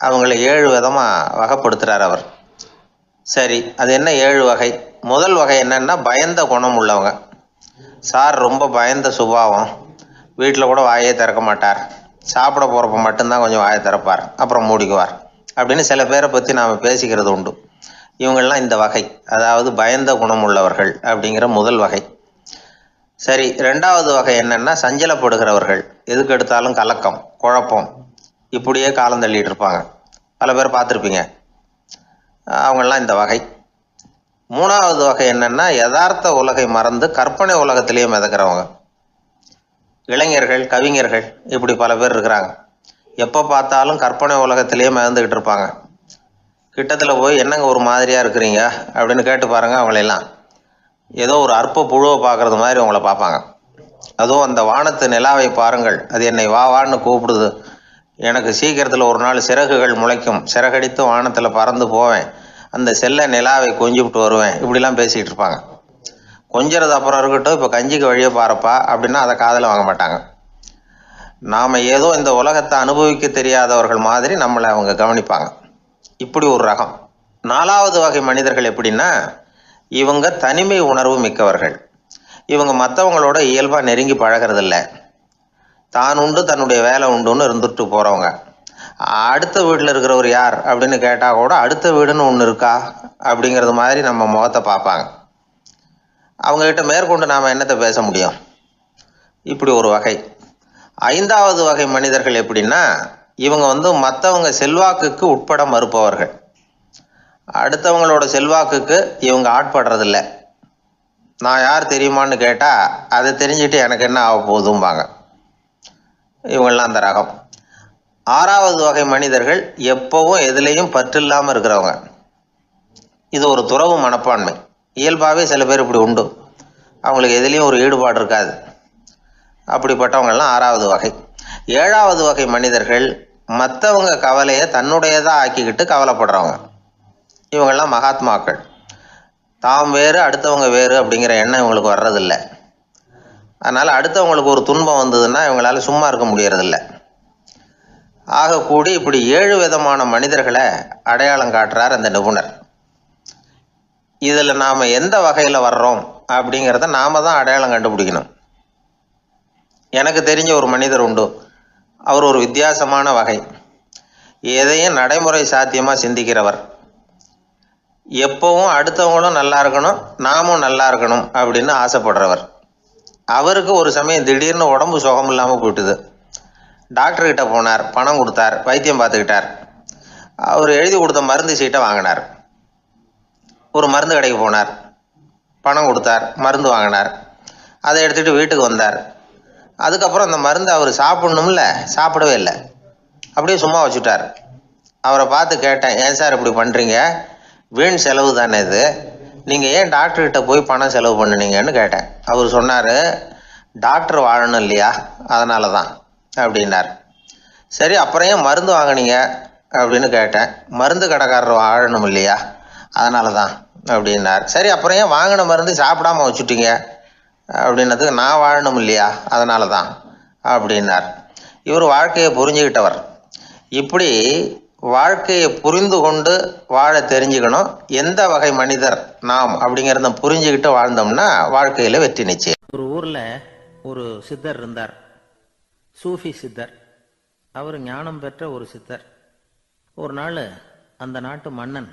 அவங்கள 7 விதமாக வகைப்படுத்துகிறார் அவர். சரி, அது என்ன 7 வகை? முதல் வகை என்னன்னா பயந்த குணம் உள்ளவங்க. சார் ரொம்ப பயந்த சுபாவம், வீட்டில் கூட வாயே திறக்க மாட்டார், சாப்பிட போகிறப்ப மட்டும்தான் கொஞ்சம் வாயை திறப்பார், அப்புறம் மூடிக்குவார் அப்படின்னு சில பேரை பற்றி நாம் பேசிக்கிறது உண்டு. இவங்கள்லாம் இந்த வகை, அதாவது பயந்த குணம் உள்ளவர்கள் அப்படிங்கிற முதல் வகை. சரி, 2வது வகை என்னன்னா சஞ்சலப்படுகிறவர்கள், எதுக்கு எடுத்தாலும் கலக்கம் குழப்பம், இப்படியே காலம் தள்ளிட்டு இருப்பாங்க. பல பேர் பார்த்துருப்பீங்க. அவங்கெல்லாம் இந்த வகை. 3வது வகை என்னன்னா யதார்த்த உலகை மறந்து கற்பனை உலகத்திலேயே மிதக்கிறவங்க. இளைஞர்கள், கவிஞர்கள், இப்படி பல பேர் இருக்கிறாங்க. எப்போ பார்த்தாலும் கற்பனை உலகத்திலேயே மிதந்துக்கிட்டு இருப்பாங்க. கிட்டத்தில் போய் என்னங்க ஒரு மாதிரியாக இருக்கிறீங்க அப்படின்னு கேட்டு பாருங்க, அவங்களெல்லாம் ஏதோ ஒரு அற்ப புழுவை பார்க்குறது மாதிரி அவங்கள பார்ப்பாங்க. அதுவும் அந்த வானத்து நிலாவை பாருங்கள், அது என்னை வா வான்னு கூப்பிடுது, எனக்கு சீக்கிரத்தில் ஒரு நாள் சிறகுகள் முளைக்கும், சிறகடித்து வானத்தில் பறந்து போவேன், அந்த செல்ல நிலாவை கொஞ்சிவிட்டு வருவேன், இப்படிலாம் பேசிக்கிட்டு இருப்பாங்க. கொஞ்சிறது அப்புறம் இருக்கட்டும், இப்போ கஞ்சிக்கு வழியே பாருப்பா அப்படின்னா அதை காதில் வாங்க மாட்டாங்க. நாம் ஏதோ இந்த உலகத்தை அனுபவிக்க தெரியாதவர்கள் மாதிரி நம்மளை அவங்க கவனிப்பாங்க. இப்படி ஒரு ரகம். 4வது வகை மனிதர்கள் எப்படின்னா, இவங்க தனிமை உணர்வு மிக்கவர்கள். இவங்க மற்றவங்களோட இயல்பாக நெருங்கி பழகிறதில்ல, தான் உண்டு தன்னுடைய வேலை உண்டுன்னு இருந்துட்டு போகிறவங்க. அடுத்த வீட்டில் இருக்கிறவர் யார் அப்படின்னு கேட்டால் கூட அடுத்த வீடுன்னு ஒன்று இருக்கா அப்படிங்கிறது மாதிரி நம்ம முகத்தை பார்ப்பாங்க. அவங்ககிட்ட மேற்கொண்டு நாம் என்னத்தை பேச முடியும்? இப்படி ஒரு வகை. 5வது வகை மனிதர்கள் எப்படின்னா, இவங்க மற்றவங்க செல்வாக்குக்கு உட்பட மறுப்பவர்கள். அடுத்தவங்களோட செல்வாக்குக்கு இவங்க ஆட்படுறதில்ல. நான் யார் தெரியுமான்னு கேட்டால் அதை தெரிஞ்சுட்டு எனக்கு என்ன ஆக போகுதும்பாங்க. இவங்கெல்லாம் அந்த ரகம். 6வது வகை மனிதர்கள் எப்பவும் எதுலேயும் பற்றில்லாமல் இருக்கிறவங்க. இது ஒரு துறவு மனப்பான்மை. இயல்பாகவே சில பேர் இப்படி உண்டு, அவங்களுக்கு எதுலேயும் ஒரு ஈடுபாடு இருக்காது. அப்படிப்பட்டவங்கெல்லாம் 6வது வகை. 7வது வகை மனிதர்கள் மற்றவங்க கவலையை தன்னுடையதாக ஆக்கிக்கிட்டு கவலைப்படுறவங்க. இவங்கெல்லாம் மகாத்மாக்கள். தாம் வேறு அடுத்தவங்க வேறு அப்படிங்கிற எண்ணம் இவங்களுக்கு வர்றதில்லை. அதனால் அடுத்தவங்களுக்கு ஒரு துன்பம் வந்ததுன்னா இவங்களால சும்மா இருக்க முடியறதில்ல. ஆகக்கூடி இப்படி 7 விதமான மனிதர்களை அடையாளம் காட்டுறார் அந்த நிபுணர். இதில் நாம் எந்த வகையில் வர்றோம் அப்படிங்கிறத நாம் தான் அடையாளம் கண்டுபிடிக்கணும். எனக்கு தெரிஞ்ச ஒரு மனிதர் உண்டு. அவர் ஒரு வித்தியாசமான வகை. எதையும் நடைமுறை சாத்தியமாக சிந்திக்கிறவர். எப்பவும் அடுத்தவங்களும் நல்லா இருக்கணும், நாமும் நல்லா இருக்கணும் அப்படின்னு ஆசைப்படுறவர். அவருக்கு ஒரு சமயம் திடீர்னு உடம்பு சுகம் இல்லாமல் போயிட்டுது. டாக்டர்கிட்ட போனார், பணம் கொடுத்தார், வைத்தியம் பார்த்துக்கிட்டார். அவர் எழுதி கொடுத்த மருந்து சீட்டை வாங்கினார். ஒரு மருந்து கடைக்கு போனார், பணம் கொடுத்தார், மருந்து வாங்கினார். அதை எடுத்துகிட்டு வீட்டுக்கு வந்தார். அதுக்கப்புறம் அந்த மருந்து அவர் சாப்பிட்ணும்ல, சாப்பிடவே இல்லை, அப்படியே சும்மா வச்சுட்டார். அவரை பார்த்து கேட்டேன், ஏன் சார் இப்படி பண்ணுறீங்க, வீண் செலவு தானே இது, நீங்கள் ஏன் டாக்டர்கிட்ட போய் பணம் செலவு பண்ணுனீங்கன்னு கேட்டேன். அவர் சொன்னார், டாக்டர் வாழணும் இல்லையா, அதனால தான் அப்படின்னார். சரி, அப்புறம் ஏன் மருந்து வாங்கினீங்க அப்படின்னு கேட்டேன். மருந்து கடைக்காரர் வாழணும் இல்லையா, அதனால தான் அப்படின்னார். சரி, அப்புறம் ஏன் வாங்கின மருந்து சாப்பிடாம வச்சுட்டீங்க அப்படின்னதுக்கு, நான் வாழணும் இல்லையா, அதனால தான் அப்படின்னார். இவர் வாழ்க்கையை புரிஞ்சுக்கிட்டவர். இப்படி வாழ்க்கையை புரிந்து கொண்டு வாழ தெரிஞ்சுக்கணும். எந்த வகை மனிதர் நாம் அப்படிங்கிறத புரிஞ்சுக்கிட்டு வாழ்ந்தோம்னா வாழ்க்கையில வெற்றி நிச்சயம். ஒரு ஊர்ல ஒரு சித்தர் இருந்தார், சூஃபி சித்தர். அவர் ஞானம் பெற்ற ஒரு சித்தர். ஒரு நாள் அந்த நாட்டு மன்னன்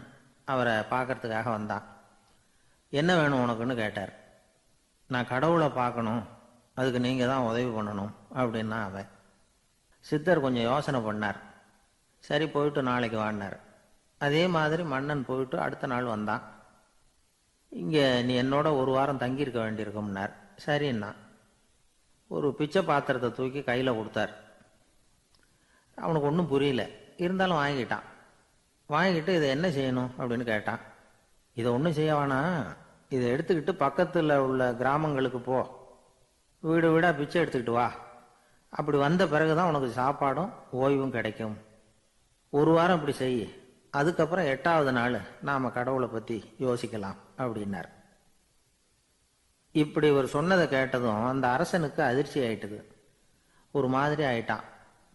அவரை பார்க்கறதுக்காக வந்தான். என்ன வேணும் உனக்குன்னு கேட்டார். நான் கடவுளை பார்க்கணும், அதுக்கு நீங்கள் தான் உதவி பண்ணணும் அப்படின்னா அவன். சித்தர் கொஞ்சம் யோசனை பண்ணார். சரி, போயிட்டு நாளைக்கு வாடினார். அதே மாதிரி மன்னன் போயிட்டு அடுத்த நாள் வந்தான். இங்கே நீ என்னோட ஒரு வாரம் தங்கியிருக்க வேண்டியிருக்கும்னார். சரின்னா ஒரு பிச்சை பாத்திரத்தை தூக்கி கையில் கொடுத்தார். அவனுக்கு ஒன்றும் புரியல, இருந்தாலும் வாங்கிட்டான். வாங்கிட்டு இதை என்ன செய்யணும் அப்படின்னு கேட்டான். இதை ஒன்றும் செய்ய வேணாம், இதை எடுத்துக்கிட்டு பக்கத்தில் உள்ள கிராமங்களுக்கு போ, வீடு வீடாக பிச்சை எடுத்துக்கிட்டு வா. அப்படி வந்த பிறகுதான் உனக்கு சாப்பாடும் ஓய்வும் கிடைக்கும். ஒரு வாரம் இப்படி செய், அதுக்கப்புறம் 8வது நாள் நாம் கடவுளை பற்றி யோசிக்கலாம் அப்படின்னார். இப்படி இவர் சொன்னதை கேட்டதும் அந்த அரசனுக்கு அதிர்ச்சி ஆயிட்டுது. ஒரு மாதிரி ஆயிட்டான்.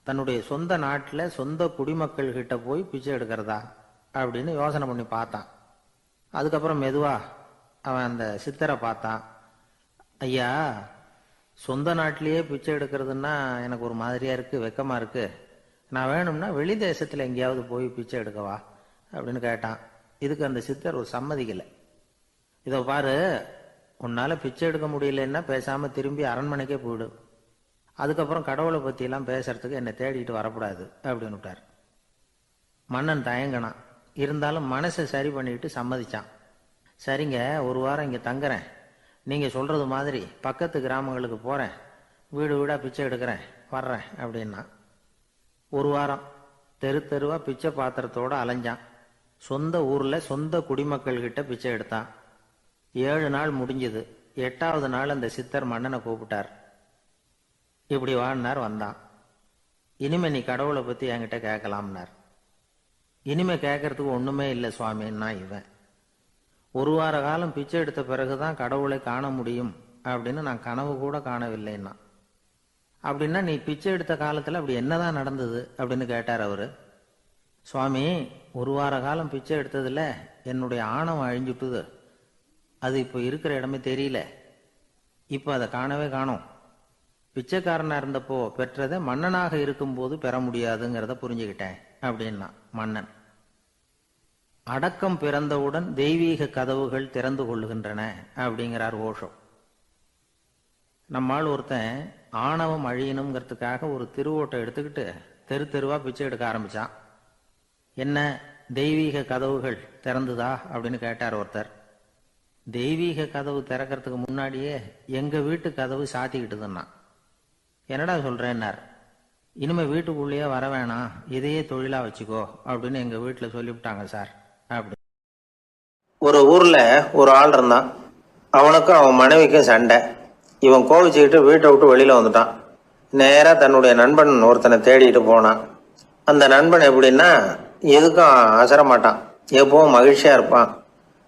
தன்னுடைய சொந்த நாட்டில் சொந்த குடிமக்கள் கிட்ட போய் பிச்சை எடுக்கிறதா அப்படின்னு யோசனை பண்ணி பார்த்தான். அதுக்கப்புறம் மெதுவா அவன் அந்த சித்தரை பார்த்தான். ஐயா, சொந்த நாட்டிலேயே பிச்சை எடுக்கிறதுன்னா எனக்கு ஒரு மாதிரியா இருக்கு, வெக்கமா இருக்கு. நான் வேணும்னா வெளி தேசத்தில் எங்கேயாவது போய் பிச்சை எடுக்கவா அப்படின்னு கேட்டான். இதுக்கு அந்த சித்தர் ஒரு சம்மதிக்கலை. இதை பாரு, உன்னால் பிச்சை எடுக்க முடியலன்னா பேசாமல் திரும்பி அரண்மனைக்கே போயிடு, அதுக்கப்புறம் கடவுளை பற்றியெல்லாம் பேசுறதுக்கு என்னை தேடிட்டு வரக்கூடாது அப்படின்னு விட்டார். மன்னன் தயங்கினான். இருந்தாலும் மனசை சரி பண்ணிட்டு சம்மதிச்சான். சரிங்க, ஒரு வாரம் இங்கே தங்குறேன், நீங்கள் சொல்கிறது மாதிரி பக்கத்து கிராமங்களுக்கு போகிறேன், வீடு வீடாக பிச்சை எடுக்கிறேன், வர்றேன் அப்படின்னா. ஒரு வாரம் தெரு தெருவா பிச்சை பாத்திரத்தோடு அலைஞ்சான். சொந்த ஊரில் சொந்த குடிமக்கள்கிட்ட பிச்சை எடுத்தான். 7 நாள் முடிஞ்சது. 8வது நாள் அந்த சித்தர் மன்னனை கூப்பிட்டார். இப்படி வாழ்னார், வந்தான். இனிமே நீ கடவுளை பற்றி என்கிட்ட கேட்கலாம்னார். இனிமே கேட்கறதுக்கு ஒன்றுமே இல்லை சுவாமின்னா இவன். ஒரு வார காலம் பிச்சை எடுத்த பிறகுதான் கடவுளை காண முடியும் அப்படின்னு நான் கனவு கூட காணவில்லைன்னா. அப்படின்னா நீ பிச்சை எடுத்த காலத்தில் அப்படி என்னதான் நடந்தது அப்படின்னு கேட்டார் அவரு. சுவாமி, ஒரு வார காலம் பிச்சை எடுத்ததுல என்னுடைய ஆணவம் அழிஞ்சுட்டுது, அது இப்போ இருக்கிற இடமே தெரியல, இப்போ அதை காணவே காணோம். பிச்சைக்காரனா இருந்தப்போ பெற்றதை மன்னனாக இருக்கும்போது பெற முடியாதுங்கிறத புரிஞ்சுக்கிட்டேன் அப்படின்னா மன்னன். அடக்கம் பிறந்தவுடன் தெய்வீக கதவுகள் திறந்து கொள்ளுகின்றன அப்படிங்கிறார் ஓஷோ. நம்மால் ஒருத்தன் ஆணவம் அழியணுங்கிறதுக்காக ஒரு திருவோட்டை எடுத்துக்கிட்டு தெரு தெருவா பிச்சை எடுக்க ஆரம்பிச்சான். என்ன, தெய்வீக கதவுகள் திறந்துதா அப்படின்னு கேட்டார் ஒருத்தர். தெய்வீக கதவு திறக்கிறதுக்கு முன்னாடியே எங்க வீட்டு கதவு சாத்திக்கிட்டுதுன்னா. என்னடா சொல்றேன்னார். இனிமே வீட்டுக்குள்ளேயே வர வேணாம், இதையே தொழிலா வச்சுக்கோ அப்படின்னு எங்க வீட்டுல சொல்லிவிட்டாங்க சார் அப்படி. ஒரு ஊர்ல ஒரு ஆள் இருந்தான். அவனுக்கும் அவன் மனைவிக்கும் சண்டை. இவன் கோவிச்சுக்கிட்டு வீட்டை விட்டு வெளியில வந்துட்டான். நேரா தன்னுடைய நண்பன் ஒருத்தனை தேடிட்டு போனான். அந்த நண்பன் எப்படின்னா, எதுக்கும் அசர மாட்டான், எப்பவும் மகிழ்ச்சியா இருப்பான்.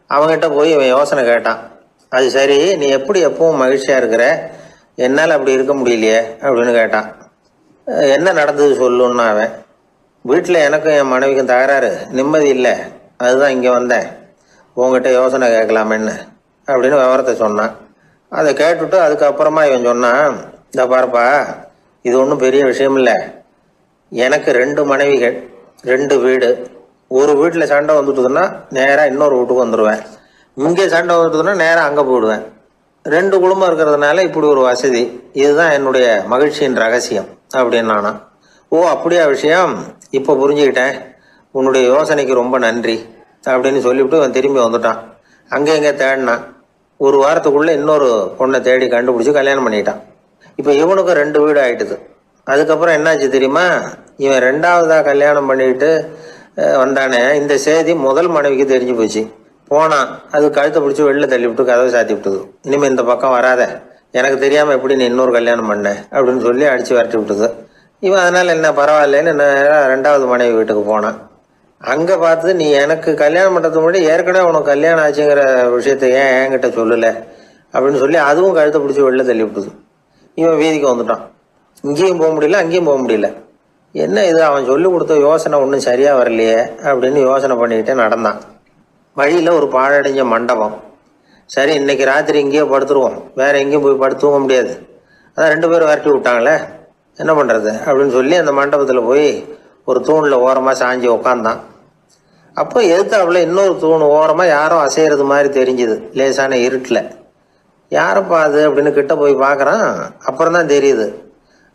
அவன்கிட்ட போய் இவன் யோசனை கேட்டான். அது சரி, நீ எப்படி எப்பவும் மகிழ்ச்சியா இருக்கிற, என்னால் அப்படி இருக்க முடியலையே அப்படின்னு கேட்டான். என்ன நடந்தது சொல்லுன்னா அவன். வீட்டில் எனக்கும் என் மனைவிக்கும் தகராறு, நிம்மதி இல்லை, அதுதான் இங்கே வந்தேன், உங்ககிட்ட யோசனை கேட்கலாமேன்னு அப்படின்னு விவரத்தை சொன்னான். அதை கேட்டுட்டு அதுக்கப்புறமா இவன் சொன்னான், இந்த பாருப்பா, இது ஒன்றும் பெரிய விஷயம் இல்லை, எனக்கு 2 மனைவிகள், 2 வீடு. ஒரு வீட்டில் சண்டை வந்துட்டுதுன்னா நேராக இன்னொரு வீட்டுக்கு வந்துடுவேன், இங்கே சண்டை வந்துட்டுதுன்னா நேராக அங்கே போயிடுவேன். 2 குடும்பம் இருக்கிறதுனால இப்படி ஒரு வசதி, இதுதான் என்னுடைய மகிழ்ச்சியின் ரகசியம் அப்படின்னு நானா. ஓ அப்படியா விஷயம், இப்போ புரிஞ்சுக்கிட்டேன், உன்னுடைய யோசனைக்கு ரொம்ப நன்றி அப்படின்னு சொல்லிவிட்டு அவன் திரும்பி வந்துட்டான். அங்கே எங்கே தேடினான். ஒரு வாரத்துக்குள்ளே இன்னொரு பொண்ணை தேடி கண்டுபிடிச்சி கல்யாணம் பண்ணிட்டான். இப்போ இவனுக்கும் 2 வீடு ஆயிட்டுது. அதுக்கப்புறம் என்னாச்சு தெரியுமா, இவன் 2வதா கல்யாணம் பண்ணிக்கிட்டு வந்தானே, இந்த செய்தி முதல் மனைவிக்கு தெரிஞ்சு போச்சு. போனான், அது கழுத்தை பிடிச்சி வெளில தள்ளி விட்டு கதவை சாத்தி விட்டுது. இனிமேல் இந்த பக்கம் வராத, எனக்கு தெரியாமல் எப்படி நீ இன்னொரு கல்யாணம் பண்ண அப்படின்னு சொல்லி அடித்து விரட்டி விட்டுது. இவன் அதனால் என்ன பரவாயில்லன்னு 2வது மனைவி வீட்டுக்கு போனான். அங்கே பார்த்து, நீ எனக்கு கல்யாணம் பண்ணுறதுக்கு முன்னாடி ஏற்கனவே உனக்கு கல்யாணம் ஆச்சுங்கிற விஷயத்த ஏன் என்கிட்ட சொல்லலை அப்படின்னு சொல்லி அதுவும் கழுத்தை பிடிச்சி வெளில தள்ளி விட்டுது. இவன் வீதிக்கு வந்துட்டான். இங்கேயும் போக முடியல, அங்கேயும் போக முடியல. என்ன இது, அவன் சொல்லி கொடுத்த யோசனை ஒன்றும் சரியாக வரலையே அப்படின்னு யோசனை பண்ணிக்கிட்டே நடந்தான். வழியில் ஒரு பாழடைஞ்ச மண்டபம். சரி, இன்னைக்கு ராத்திரி இங்கேயே படுத்துருவோம், வேற எங்கேயும் போய் படுத்து தூங்க முடியாது, அதான் 2 பேரும் விரட்டி விட்டாங்களே, என்ன பண்ணுறது அப்படின்னு சொல்லி அந்த மண்டபத்தில் போய் ஒரு தூணில் ஓரமாக சாஞ்சி உக்காந்தான். அப்போ எதுக்காப்புல இன்னொரு தூண் ஓரமாக யாரோ அசைகிறது மாதிரி தெரிஞ்சுது, லேசான இருட்டில். யாரப்பா அது அப்படின்னு கிட்ட போய் பார்க்குறான். அப்புறம் தான் தெரியுது,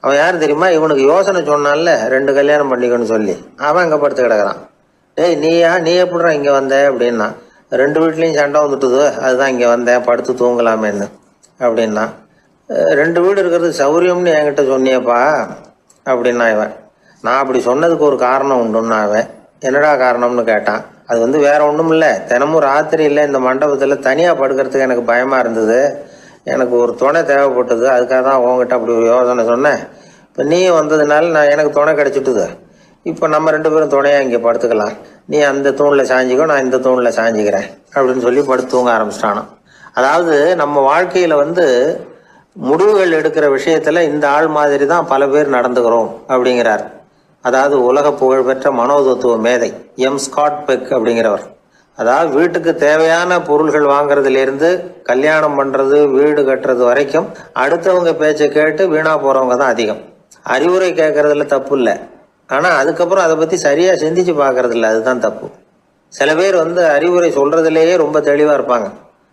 அவன் யார் தெரியுமா, இவனுக்கு யோசனை சொன்னான்ல 2 கல்யாணம் பண்ணிக்கணும்னு சொல்லி, அவன் அங்கே படுத்து கிடக்குறான். டேய் நீ எப்படிறான் இங்கே வந்த அப்படின்னா, 2 வீட்லேயும் சண்டை வந்துட்டுது, அதுதான் இங்கே வந்தேன், படுத்து தூங்கலாமேன்னு அப்படின்னா. 2 வீடு இருக்கிறது சௌரியம்னு என்கிட்ட சொன்னியப்பா அப்படின்னா இவன். நான் அப்படி சொன்னதுக்கு ஒரு காரணம் உண்டுன்னா அவன். என்னடா காரணம்னு கேட்டான். அது வேற ஒன்றும் இல்லை, தினமும் ராத்திரி இல்லை இந்த மண்டபத்தில் தனியாக படுக்கிறதுக்கு எனக்கு பயமாக இருந்தது, எனக்கு ஒரு துணை தேவைப்பட்டது, அதுக்காக தான் உங்ககிட்ட அப்படி ஒரு யோசனை சொன்னேன். இப்போ நீ வந்ததுனால எனக்கு துணை கிடச்சிட்டுது. இப்போ நம்ம 2 பேரும் துணையாக இங்கே படுத்துக்கலாம், நீ அந்த தூணில் சாஞ்சிக்கோ, நான் இந்த தூணில் சாஞ்சிக்கிறேன் அப்படின்னு சொல்லி படுத்து தூங்க ஆரம்பிச்சிட்டானோ. அதாவது நம்ம வாழ்க்கையில் முடிவுகள் எடுக்கிற விஷயத்தில் இந்த ஆள் மாதிரி தான் பல பேர் நடந்துக்கிறோம் அப்படிங்கிறார். அதாவது உலக புகழ்பெற்ற மனோதத்துவ மேதை ஸ்காட் பெக் அப்படிங்கிறவர். அதாவது வீட்டுக்கு தேவையான பொருள்கள் வாங்குறதுலேருந்து கல்யாணம் பண்ணுறது, வீடு கட்டுறது வரைக்கும் அடுத்தவங்க பேச்சை கேட்டு வீணா போகிறவங்க தான் அதிகம். அறிவுரை கேட்கறதுல தப்பு இல்லை, ஆனால் அதுக்கப்புறம் அதை பற்றி சரியாக சிந்திச்சு பார்க்கறது இல்லை, அதுதான் தப்பு. சில பேர் அறிவுரை சொல்கிறதுலேயே ரொம்ப தெளிவாக இருப்பாங்க.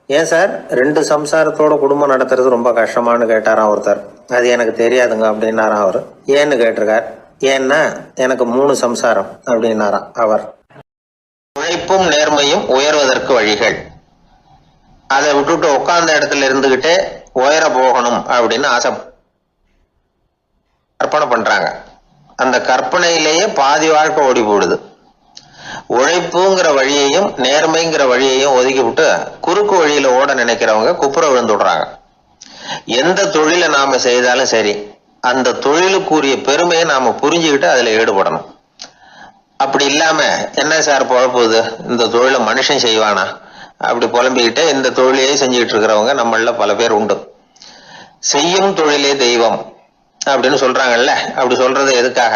ஏன் சார் 2 சம்சாரத்தோட குடும்பம் நடத்துறது ரொம்ப கஷ்டமானு கேட்டாராம் ஒருத்தர். அது எனக்கு தெரியாதுங்க அப்படின்னாராம் அவர். ஏன்னு கேட்டிருக்கார். ஏன்னா எனக்கு 3 சம்சாரம் அப்படின்னாராம் அவர். உழைப்பும் நேர்மையும் உயர்வதற்கு வழிகள். அதை விட்டுட்டு உட்கார்ந்த இடத்துல இருந்துகிட்டே உயர போகணும் அப்படின்னு ஆசை கற்பனை பண்றாங்க. அந்த கற்பனையிலேயே பாதி வாழ்க்கை ஓடி போடுது. உழைப்புங்கிற வழியையும் நேர்மைங்கிற வழியையும் ஒதுக்கி விட்டு குறுக்கு வழியில ஓட நினைக்கிறவங்க குப்புற விழுந்துடுறாங்க. எந்த தொழிலை நாம செய்தாலும் சரி, அந்த தொழிலுக்குரிய பெருமையை நாம புரிஞ்சுக்கிட்டு அதுல ஈடுபடணும். அப்படி இல்லாம, என்ன சார் பொழப்புது, இந்த தொழிலை மனுஷன் செய்வானா அப்படி புலம்பிக்கிட்டே இந்த தொழிலையே செஞ்சுக்கிட்டு இருக்கிறவங்க நம்மள பல பேர் உண்டு. செய்யும் தொழிலே தெய்வம் அப்படின்னு சொல்றாங்கல்ல, அப்படி சொல்றது எதுக்காக?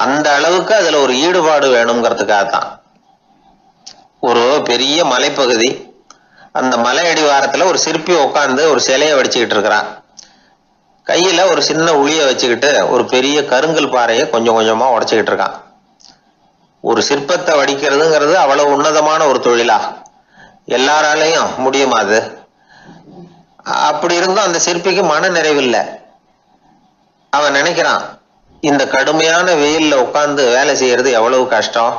அந்த அளவுக்கு அதுல ஒரு ஈடுபாடு வேணுங்கிறதுக்காகத்தான். ஒரு பெரிய மலைப்பகுதி, அந்த மலை அடிவாரத்துல ஒரு சிற்பி உட்காந்து ஒரு சிலையை வடிச்சுக்கிட்டு இருக்கிறான். கையில ஒரு சின்ன உளிய வச்சுக்கிட்டு ஒரு பெரிய கருங்கல் பாறையை கொஞ்சம் கொஞ்சமா உடைச்சுக்கிட்டு இருக்கான். ஒரு சிற்பத்தை வடிக்கிறதுங்கிறது அவ்வளவு உன்னதமான ஒரு தொழிலா? எல்லாராலையும் முடியுமா அது? அப்படி இருந்தும் அந்த சிற்பிக்கு மன நிறைவில்லை. அவன் நினைக்கிறான், இந்த கடுமையான வெயில்ல உட்கார்ந்து வேலை செய்யறது எவ்வளவு கஷ்டம்.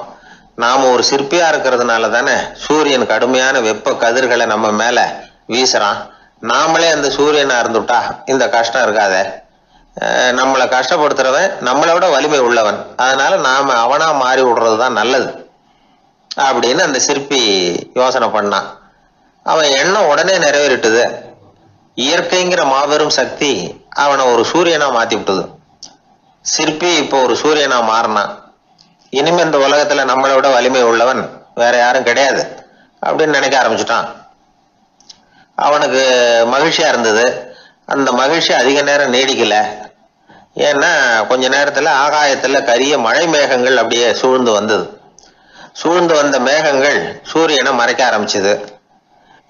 நாம ஒரு சிற்பியா இருக்கிறதுனால தானே சூரியன் கடுமையான வெப்ப கதிர்களை நம்ம மேல வீசுறான். நாமளே அந்த சூரியனா இருந்துட்டா இந்த கஷ்டம் இருக்காதே. நம்மளை கஷ்டப்படுத்துறவன் நம்மளை விட வலிமை உள்ளவன், அதனால நாம அவனா மாறி விடுறதுதான் நல்லது அப்படின்னு அந்த சிற்பி யோசனை பண்ணான். அவன் எண்ணம் உடனே நிறைவேறிட்டுது. இயற்கைங்கிற மாபெரும் சக்தி அவனை ஒரு சூரியனா மாத்தி விட்டது. சிற்பி இப்போ ஒரு சூரியனா மாறினான். இனிமே இந்த உலகத்துல நம்மளை விட வலிமை உள்ளவன் வேற யாரும் கிடையாது அப்படின்னு நினைக்க ஆரம்பிச்சுட்டான். அவனுக்கு மகிழ்ச்சியா இருந்தது. அந்த மகிழ்ச்சி அதிக நேரம் நீடிக்கல. ஏன்னா கொஞ்ச நேரத்துல ஆகாயத்துல கரிய மழை மேகங்கள் அப்படியே சூழ்ந்து வந்தது. சூழ்ந்து வந்த மேகங்கள் சூரியனை மறைக்க ஆரம்பிச்சது.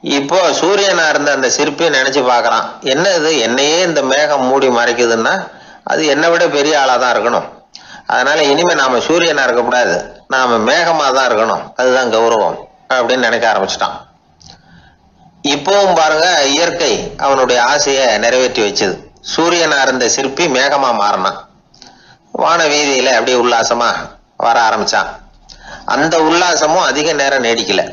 இப்போ சூரியனா இருந்த அந்த சிற்பி நினைச்சு பாக்குறான், என்ன இது, என்னையே இந்த மேகம் மூடி மறைக்குதுன்னா அது என்னை விட பெரிய ஆளாதான் இருக்கணும். அதனால இனிமே நாம சூரியனா இருக்கக்கூடாது, நாம மேகமா தான் இருக்கணும், அதுதான் கௌரவம் அப்படின்னு நினைக்க ஆரம்பிச்சிட்டான். இப்பவும் பாருங்க, இயற்கை அவனுடைய ஆசையை நிறைவேற்றி வச்சது. சூரியனா இருந்த சிற்பி மேகமா மாறினான். வான வீதியில அப்படியே உல்லாசமா வர ஆரம்பிச்சான். அந்த உல்லாசமும் அதிக நேரம் நீடிக்கல.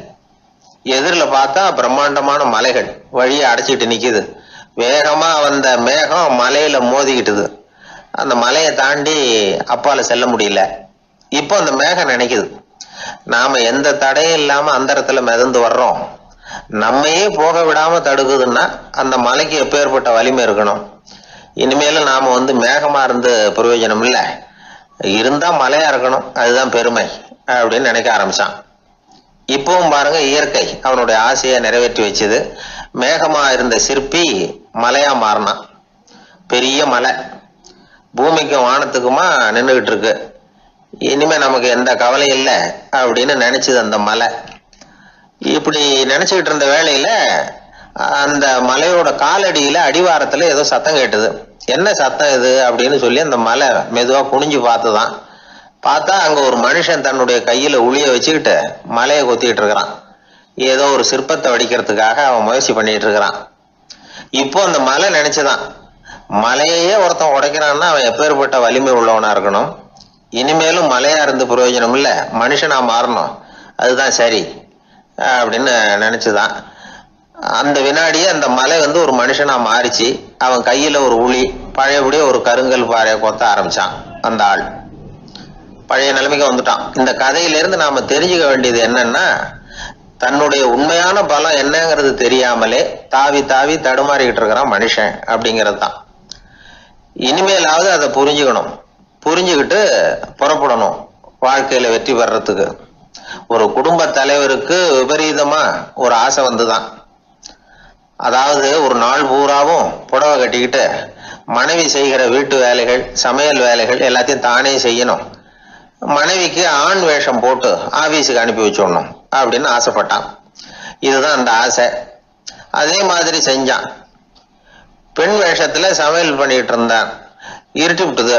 எதிரில் பார்த்தா பிரம்மாண்டமான மலைகள் வழியை அடைச்சிட்டு நிக்குது. வேகமா வந்த மேகம் மலையில மோதிக்கிட்டுது. அந்த மலையை தாண்டி அப்பால செல்ல முடியல. இப்போ அந்த மேகம் நினைக்குது, நாம எந்த தடையும் இல்லாம அந்தரத்துல மிதந்து வர்றோம், நம்மையே போக விடாம தடுக்குதுன்னா அந்த மலைக்கு எப்பேற்பட்ட வலிமை இருக்கணும். இனிமேலும் நாம மேகமா இருந்து பிரயோஜனம் இல்லை, இருந்தா மலையா இருக்கணும், அதுதான் பெருமை அப்படின்னு நினைக்க ஆரம்பிச்சான். இப்பவும் பாருங்க, இயற்கை அவனுடைய ஆசையை நிறைவேற்றி வச்சது. மேகமா இருந்த சிற்பி மலையா மாறினான். பெரிய மலை பூமிக்கும் வானத்துக்குமா நின்றுகிட்டு இருக்கு. இனிமே நமக்கு எந்த கவலை இல்லை அப்படின்னு நினைச்சது அந்த மலை. இப்படி நினைச்சுக்கிட்டு இருந்த வேளையில அந்த மலையோட காலடியில அடிவாரத்துல ஏதோ சத்தம் கேட்டுது. என்ன சத்தம் இது அப்படின்னு சொல்லி அந்த மலை மெதுவா குனிஞ்சு பார்த்துதான். பார்த்தா அங்க ஒரு மனுஷன் தன்னுடைய கையில உளிய வச்சுக்கிட்டு மலையை கொத்திக்கிட்டு இருக்கிறான். ஏதோ ஒரு சிற்பத்தை வடிக்கிறதுக்காக அவன் முயற்சி பண்ணிட்டு இருக்கிறான். இப்போ அந்த மலை நினைச்சுதான், மலையே ஒருத்தன் உடைக்கிறான்னா அவன் எப்பேற்பட்ட வலிமை உள்ளவனா இருக்கணும். இனிமேலும் மலையா இருந்து பிரயோஜனம் இல்லை, மனுஷனா மாறணும், அதுதான் சரி அப்படின்னு நினைச்சுதான். அந்த வினாடியே அந்த மலை ஒரு மனுஷனா மாறிச்சு. அவன் கையில ஒரு உளி, பழையபடியே ஒரு கருங்கல் பாறையை கொத்த ஆரம்பிச்சான். அந்த ஆள் பழைய நிலைமைக்கு வந்துட்டான். இந்த கதையிலிருந்து நாம தெரிஞ்சுக்க வேண்டியது என்னன்னா, தன்னுடைய உண்மையான பலம் என்னங்கிறது தெரியாமலே தாவி தாவி தடுமாறிக்கிட்டு இருக்கிறான் மனுஷன் அப்படிங்கிறது தான். இனிமேலாவது அதை புரிஞ்சுக்கணும். புரிஞ்சுக்கிட்டு புறப்படணும் வாழ்க்கையில வெற்றி பெறறதுக்கு. ஒரு குடும்ப தலைவருக்கு விபரீதமா ஒரு ஆசை வந்துதான். அதாவது ஒரு நாள் பூராவும் புடவை கட்டிக்கிட்டு மனைவி செய்கிற வீட்டு வேலைகள், சமையல் வேலைகள் எல்லாத்தையும் தானே செய்யணும். மனைவிக்கு ஆண் வேஷம் போட்டு ஆபீஸுக்கு அனுப்பி வச்சிடணும் அப்படின்னு ஆசைப்பட்டான். இதுதான் அந்த ஆசை. அதே மாதிரி செஞ்சான். பெண் வேஷத்துல சமையல் பண்ணிட்டு இருந்தான். இருட்டி விட்டுது.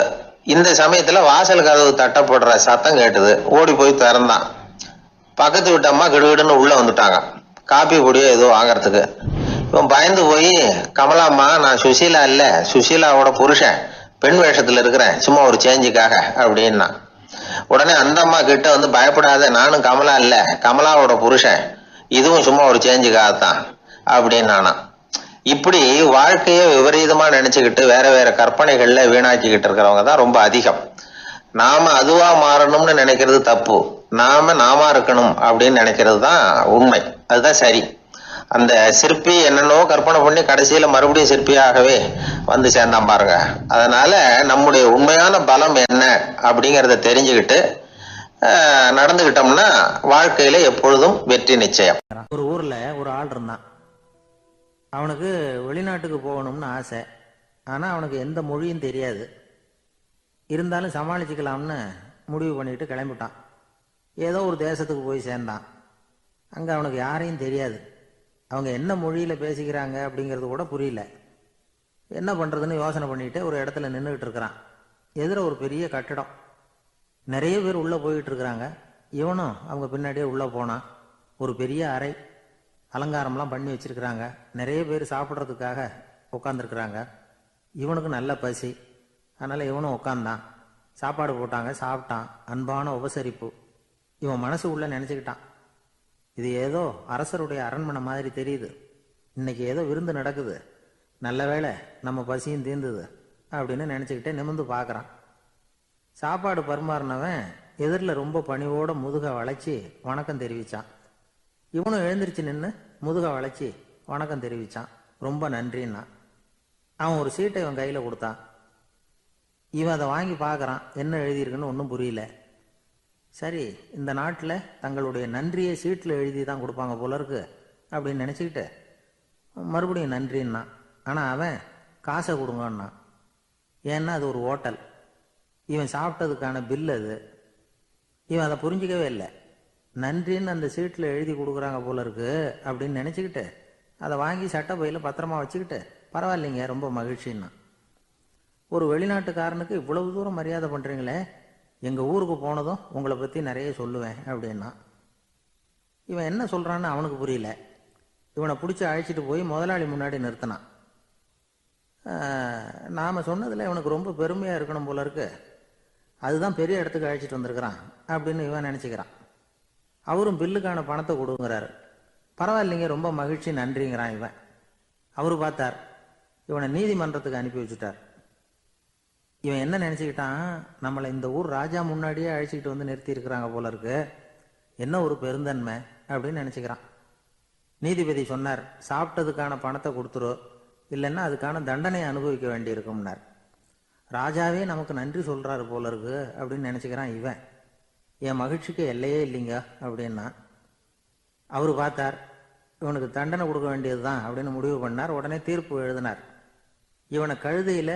இந்த சமயத்துல வாசல் கதவு தட்டப்படுற சத்தம் கேட்டுது. ஓடி போய் திறந்தான். பக்கத்து வீட்டு அம்மா கிடுகிடுன்னு உள்ள வந்துட்டாங்க, காப்பி பொடியோ ஏதோ வாங்கறதுக்கு. இவன் பயந்து போய், கமலாம்மா, நான் சுசீலா இல்ல, சுசீலாவோட புருஷன், பெண் வேஷத்துல இருக்கிறேன், சும்மா ஒரு சேஞ்சுக்காக அப்படின்னா. உடனே அந்த அம்மா கிட்ட பயப்படாத, நானும் கமலா இல்ல, கமலாவோட புருஷன், இதுவும் சும்மா ஒரு சேஞ்சுக்காகத்தான் அப்படின்னானா. இப்படி வாழ்க்கைய விபரீதமா நினைச்சுக்கிட்டு வேற வேற கற்பனைகள்ல வீணாக்கிக்கிட்டு இருக்கிறவங்க தான் ரொம்ப அதிகம். நாம அதுவா மாறணும்னு நினைக்கிறது தப்பு, நாம இருக்கணும் அப்படின்னு நினைக்கிறது தான் உண்மை, அதுதான் சரி. அந்த சிற்பி என்னென்னோ கற்பனை பண்ணி கடைசியில மறுபடியும் சிற்பியாகவே வந்து சேர்ந்தான் பாருங்க. அதனால நம்முடைய உண்மையான பலம் என்ன அப்படிங்கறத தெரிஞ்சுக்கிட்டு நடந்துகிட்டோம்னா வாழ்க்கையில எப்பொழுதும் வெற்றி நிச்சயம். ஒரு ஊர்ல ஒரு ஆள் இருந்தான். அவனுக்கு வெளிநாட்டுக்கு போகணும்னு ஆசை. ஆனா அவனுக்கு எந்த மொழியும் தெரியாது. இருந்தாலும் சமாளிச்சுக்கலாம்னு முடிவு பண்ணிட்டு கிளம்பிட்டான். ஏதோ ஒரு தேசத்துக்கு போய் சேர்ந்தான். அங்க அவனுக்கு யாரையும் தெரியாது. அவங்க என்ன மொழியில பேசிக்கிறாங்க அப்படிங்கிறது கூட புரியல. என்ன பண்றதுன்னு யோசனை பண்ணிட்டு ஒரு இடத்துல நின்றுகிட்டு இருக்கிறான். எதிர ஒரு பெரிய கட்டடம், நிறைய பேர் உள்ள போயிட்டு இருக்கிறாங்க. இவனும் அவங்க பின்னாடியே உள்ள போனான். ஒரு பெரிய அறை, அலங்காரம்லாம் பண்ணி வச்சிருக்கிறாங்க. நிறைய பேர் சாப்பிட்றதுக்காக உட்காந்துருக்குறாங்க. இவனுக்கு நல்ல பசி, அதனால இவனும் உட்காந்தான். சாப்பாடு போட்டாங்க, சாப்பிட்டான். அன்பான உபசரிப்பு. இவன் மனசு உள்ள நினைச்சுக்கிட்டான், இது ஏதோ அரசருடைய அரண்மனை மாதிரி தெரியுது, இன்னைக்கு ஏதோ விருந்து நடக்குது, நல்ல வேளை நம்ம பசியும் தீர்ந்தது அப்படின்னு நினைச்சுக்கிட்டே நிமிர்ந்து பார்க்கறான். சாப்பாடு பரிமாறினவன் எதிரில் ரொம்ப பணிவோட முதுக வளைச்சி வணக்கம் தெரிவிச்சான். இவனும் எழுந்திருச்சு நின்று முதுக வளைச்சி வணக்கம் தெரிவிச்சான். ரொம்ப நன்றின்னா. அவன் ஒரு சீட்டை இவன் கையில கொடுத்தான். இவன் அதை வாங்கி பார்க்கறான். என்ன எழுதியிருக்குன்னு ஒன்றும் புரியல. சரி, இந்த நாட்டில் தங்களுடைய நன்றியை சீட்டில் எழுதி தான் கொடுப்பாங்க போல இருக்கு அப்படின்னு நினச்சிக்கிட்டு மறுபடியும் நன்றின்னா. ஆனால் அவன் காசை கொடுங்கன்னான். ஏன்னா அது ஒரு ஹோட்டல், இவன் சாப்பிட்டதுக்கான பில் அது. இவன் அதை புரிஞ்சிக்கவே இல்லை. நன்றின்னு அந்த சீட்டில் எழுதி கொடுக்குறாங்க போல இருக்கு அப்படின்னு நினச்சிக்கிட்டு அதை வாங்கி சட்டை பையில் பத்திரமா வச்சுக்கிட்டு, பரவாயில்லைங்க, ரொம்ப மகிழ்ச்சின்னா. ஒரு வெளிநாட்டுக்காரனுக்கு இவ்வளவு தூரம் மரியாதை பண்ணுறீங்களே, எங்கள் ஊருக்கு போனதும் உங்களை பற்றி நிறைய சொல்லுவேன் அப்படின்னா. இவன் என்ன சொல்கிறான்னு அவனுக்கு புரியல. இவனை பிடிச்சி அழைச்சிட்டு போய் முதலாளி முன்னாடி நிறுத்தினான். நாம் சொன்னதில் இவனுக்கு ரொம்ப பெருமையாக இருக்கணும் போல இருக்கு. அதுதான் பெரிய இடத்துக்கு அழைச்சிட்டு வந்திருக்கிறான் அப்படின்னு இவன் நினச்சிக்கிறான். அவரும் பில்லுக்கான பணத்தை கொடுங்கிறாரு. பரவாயில்லைங்க, ரொம்ப மகிழ்ச்சி, நன்றிங்கிறான் இவன். அவரு பார்த்தார், இவனை நீதிமன்றத்துக்கு அனுப்பி வச்சுட்டார். இவன் என்ன நினச்சிக்கிட்டான், நம்மளை இந்த ஊர் ராஜா முன்னாடியே அழைச்சிக்கிட்டு வந்து நிறுத்தி இருக்கிறாங்க போல இருக்கு, என்ன ஒரு பெருந்தன்மை அப்படின்னு நினச்சிக்கிறான். நீதிபதி சொன்னார், சாப்பிட்டதுக்கான பணத்தை கொடுத்துரு, இல்லைன்னா அதுக்கான தண்டனையை அனுபவிக்க வேண்டி இருக்கும்னார். ராஜாவே நமக்கு நன்றி சொல்கிறாரு போல இருக்கு அப்படின்னு நினச்சிக்கிறான் இவன். என் மகிழ்ச்சிக்கு எல்லையே இல்லைங்க அப்படின்னா. அவர் பார்த்தார், இவனுக்கு தண்டனை கொடுக்க வேண்டியது தான் அப்படின்னு முடிவு பண்ணார். உடனே தீர்ப்பு எழுதினார். இவனை கழுதையில்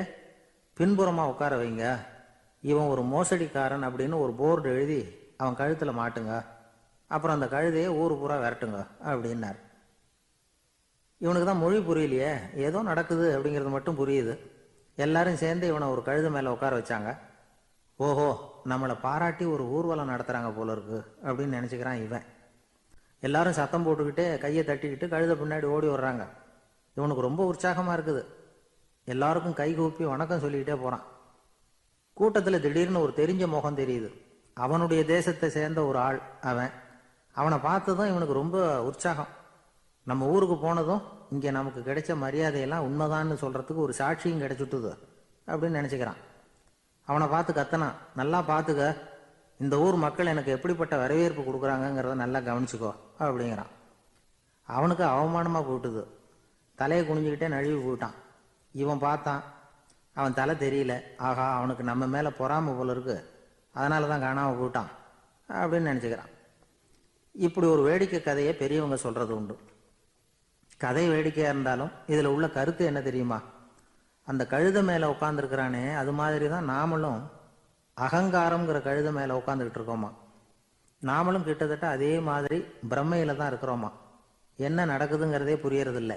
பின்புறமாக உட்கார வைங்க, இவன் ஒரு மோசடிக்காரன் அப்படின்னு ஒரு போர்டு எழுதி அவன் கழுத்தில் மாட்டுங்க, அப்புறம் அந்த கழுதையை ஊர் பூரா விரட்டுங்க அப்படின்னார். இவனுக்கு தான் மொழி புரியலையே, ஏதோ நடக்குது அப்படிங்கிறது மட்டும் புரியுது. எல்லாரும் சேர்ந்து இவனை ஒரு கழுதை மேலே உட்கார வச்சாங்க. ஓஹோ, நம்மளை பாராட்டி ஒரு ஊர்வலம் நடத்துகிறாங்க போல இருக்கு அப்படின்னு நினச்சிக்கிறான் இவன். எல்லாரும் சத்தம் போட்டுக்கிட்டே கையை தட்டிக்கிட்டு கழுதை பின்னாடி ஓடி வர்றாங்க. இவனுக்கு ரொம்ப உற்சாகமாக இருக்குது. எல்லாருக்கும் கை கூப்பி வணக்கம் சொல்லிக்கிட்டே போகிறான். கூட்டத்தில் திடீர்னு ஒரு தெரிஞ்ச முகம் தெரியுது. அவனுடைய தேசத்தை சேர்ந்த ஒரு ஆள் அவன். அவனை பார்த்ததும் இவனுக்கு ரொம்ப உற்சாகம். நம்ம ஊருக்கு போனதும் இங்கே நமக்கு கிடைச்ச மரியாதையெல்லாம் உண்மைதான்னு சொல்கிறதுக்கு ஒரு சாட்சியும் கிடைச்சுட்டுது அப்படின்னு நினச்சிக்கிறான். அவனை பார்த்து கத்தனான், நல்லா பார்த்துக்க, இந்த ஊர் மக்கள் எனக்கு எப்படிப்பட்ட வரவேற்பு கொடுக்குறாங்கங்கிறத நல்லா கவனிச்சுக்கோ அப்படிங்கிறான். அவனுக்கு அவமானமாக போட்டுது. தலையை குனிஞ்சுக்கிட்டே நழுவி போயிட்டான். இவன் பார்த்தான், அவன் தலை தெரியல. ஆகா, அவனுக்கு நம்ம மேலே பொறாமை போல இருக்கு, அதனால தான் காணாமல் போயிட்டான் அப்படின்னு நினச்சிக்கிறான். இப்படி ஒரு வேடிக்கை கதையை பெரியவங்க சொல்கிறது உண்டு. கதை வேடிக்கையாக இருந்தாலும் இதில் உள்ள கருத்து என்ன தெரியுமா? அந்த கழுதை மேலே உட்காந்துருக்கிறானே, அது மாதிரி தான் நாமளும் அகங்காரங்கிற கழுதை மேலே உட்காந்துக்கிட்டு இருக்கோமா. நாமளும் கிட்டத்தட்ட அதே மாதிரி பிரம்மையில் தான் இருக்கிறோமா. என்ன நடக்குதுங்கிறதே புரியறதில்ல.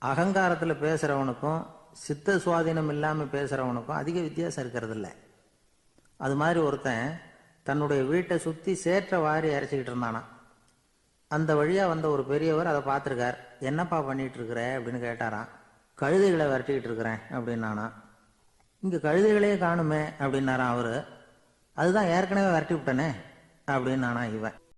அகங்காரத்தில் பேசுகிறவனுக்கும் சித்த சுவாதீனம் இல்லாமல் பேசுகிறவனுக்கும் அதிக வித்தியாசம் இருக்கிறதில்ல. அது மாதிரி ஒருத்தன் தன்னுடைய வீட்டை சுற்றி சேற்ற வாரி அரைச்சிக்கிட்டு இருந்தானா. அந்த வழியாக வந்த ஒரு பெரியவர் அதை பார்த்துருக்கார். என்னப்பா பண்ணிகிட்டு இருக்கிற அப்படின்னு கேட்டாராம். கழுதைகளை விரட்டிக்கிட்டு இருக்கிறேன் அப்படின்னானா. இங்கே கழுதைகளே காணுமே அப்படின்னாரான் அவர். அதுதான் ஏற்கனவே விரட்டி விட்டனே அப்படின்னானா இவன்.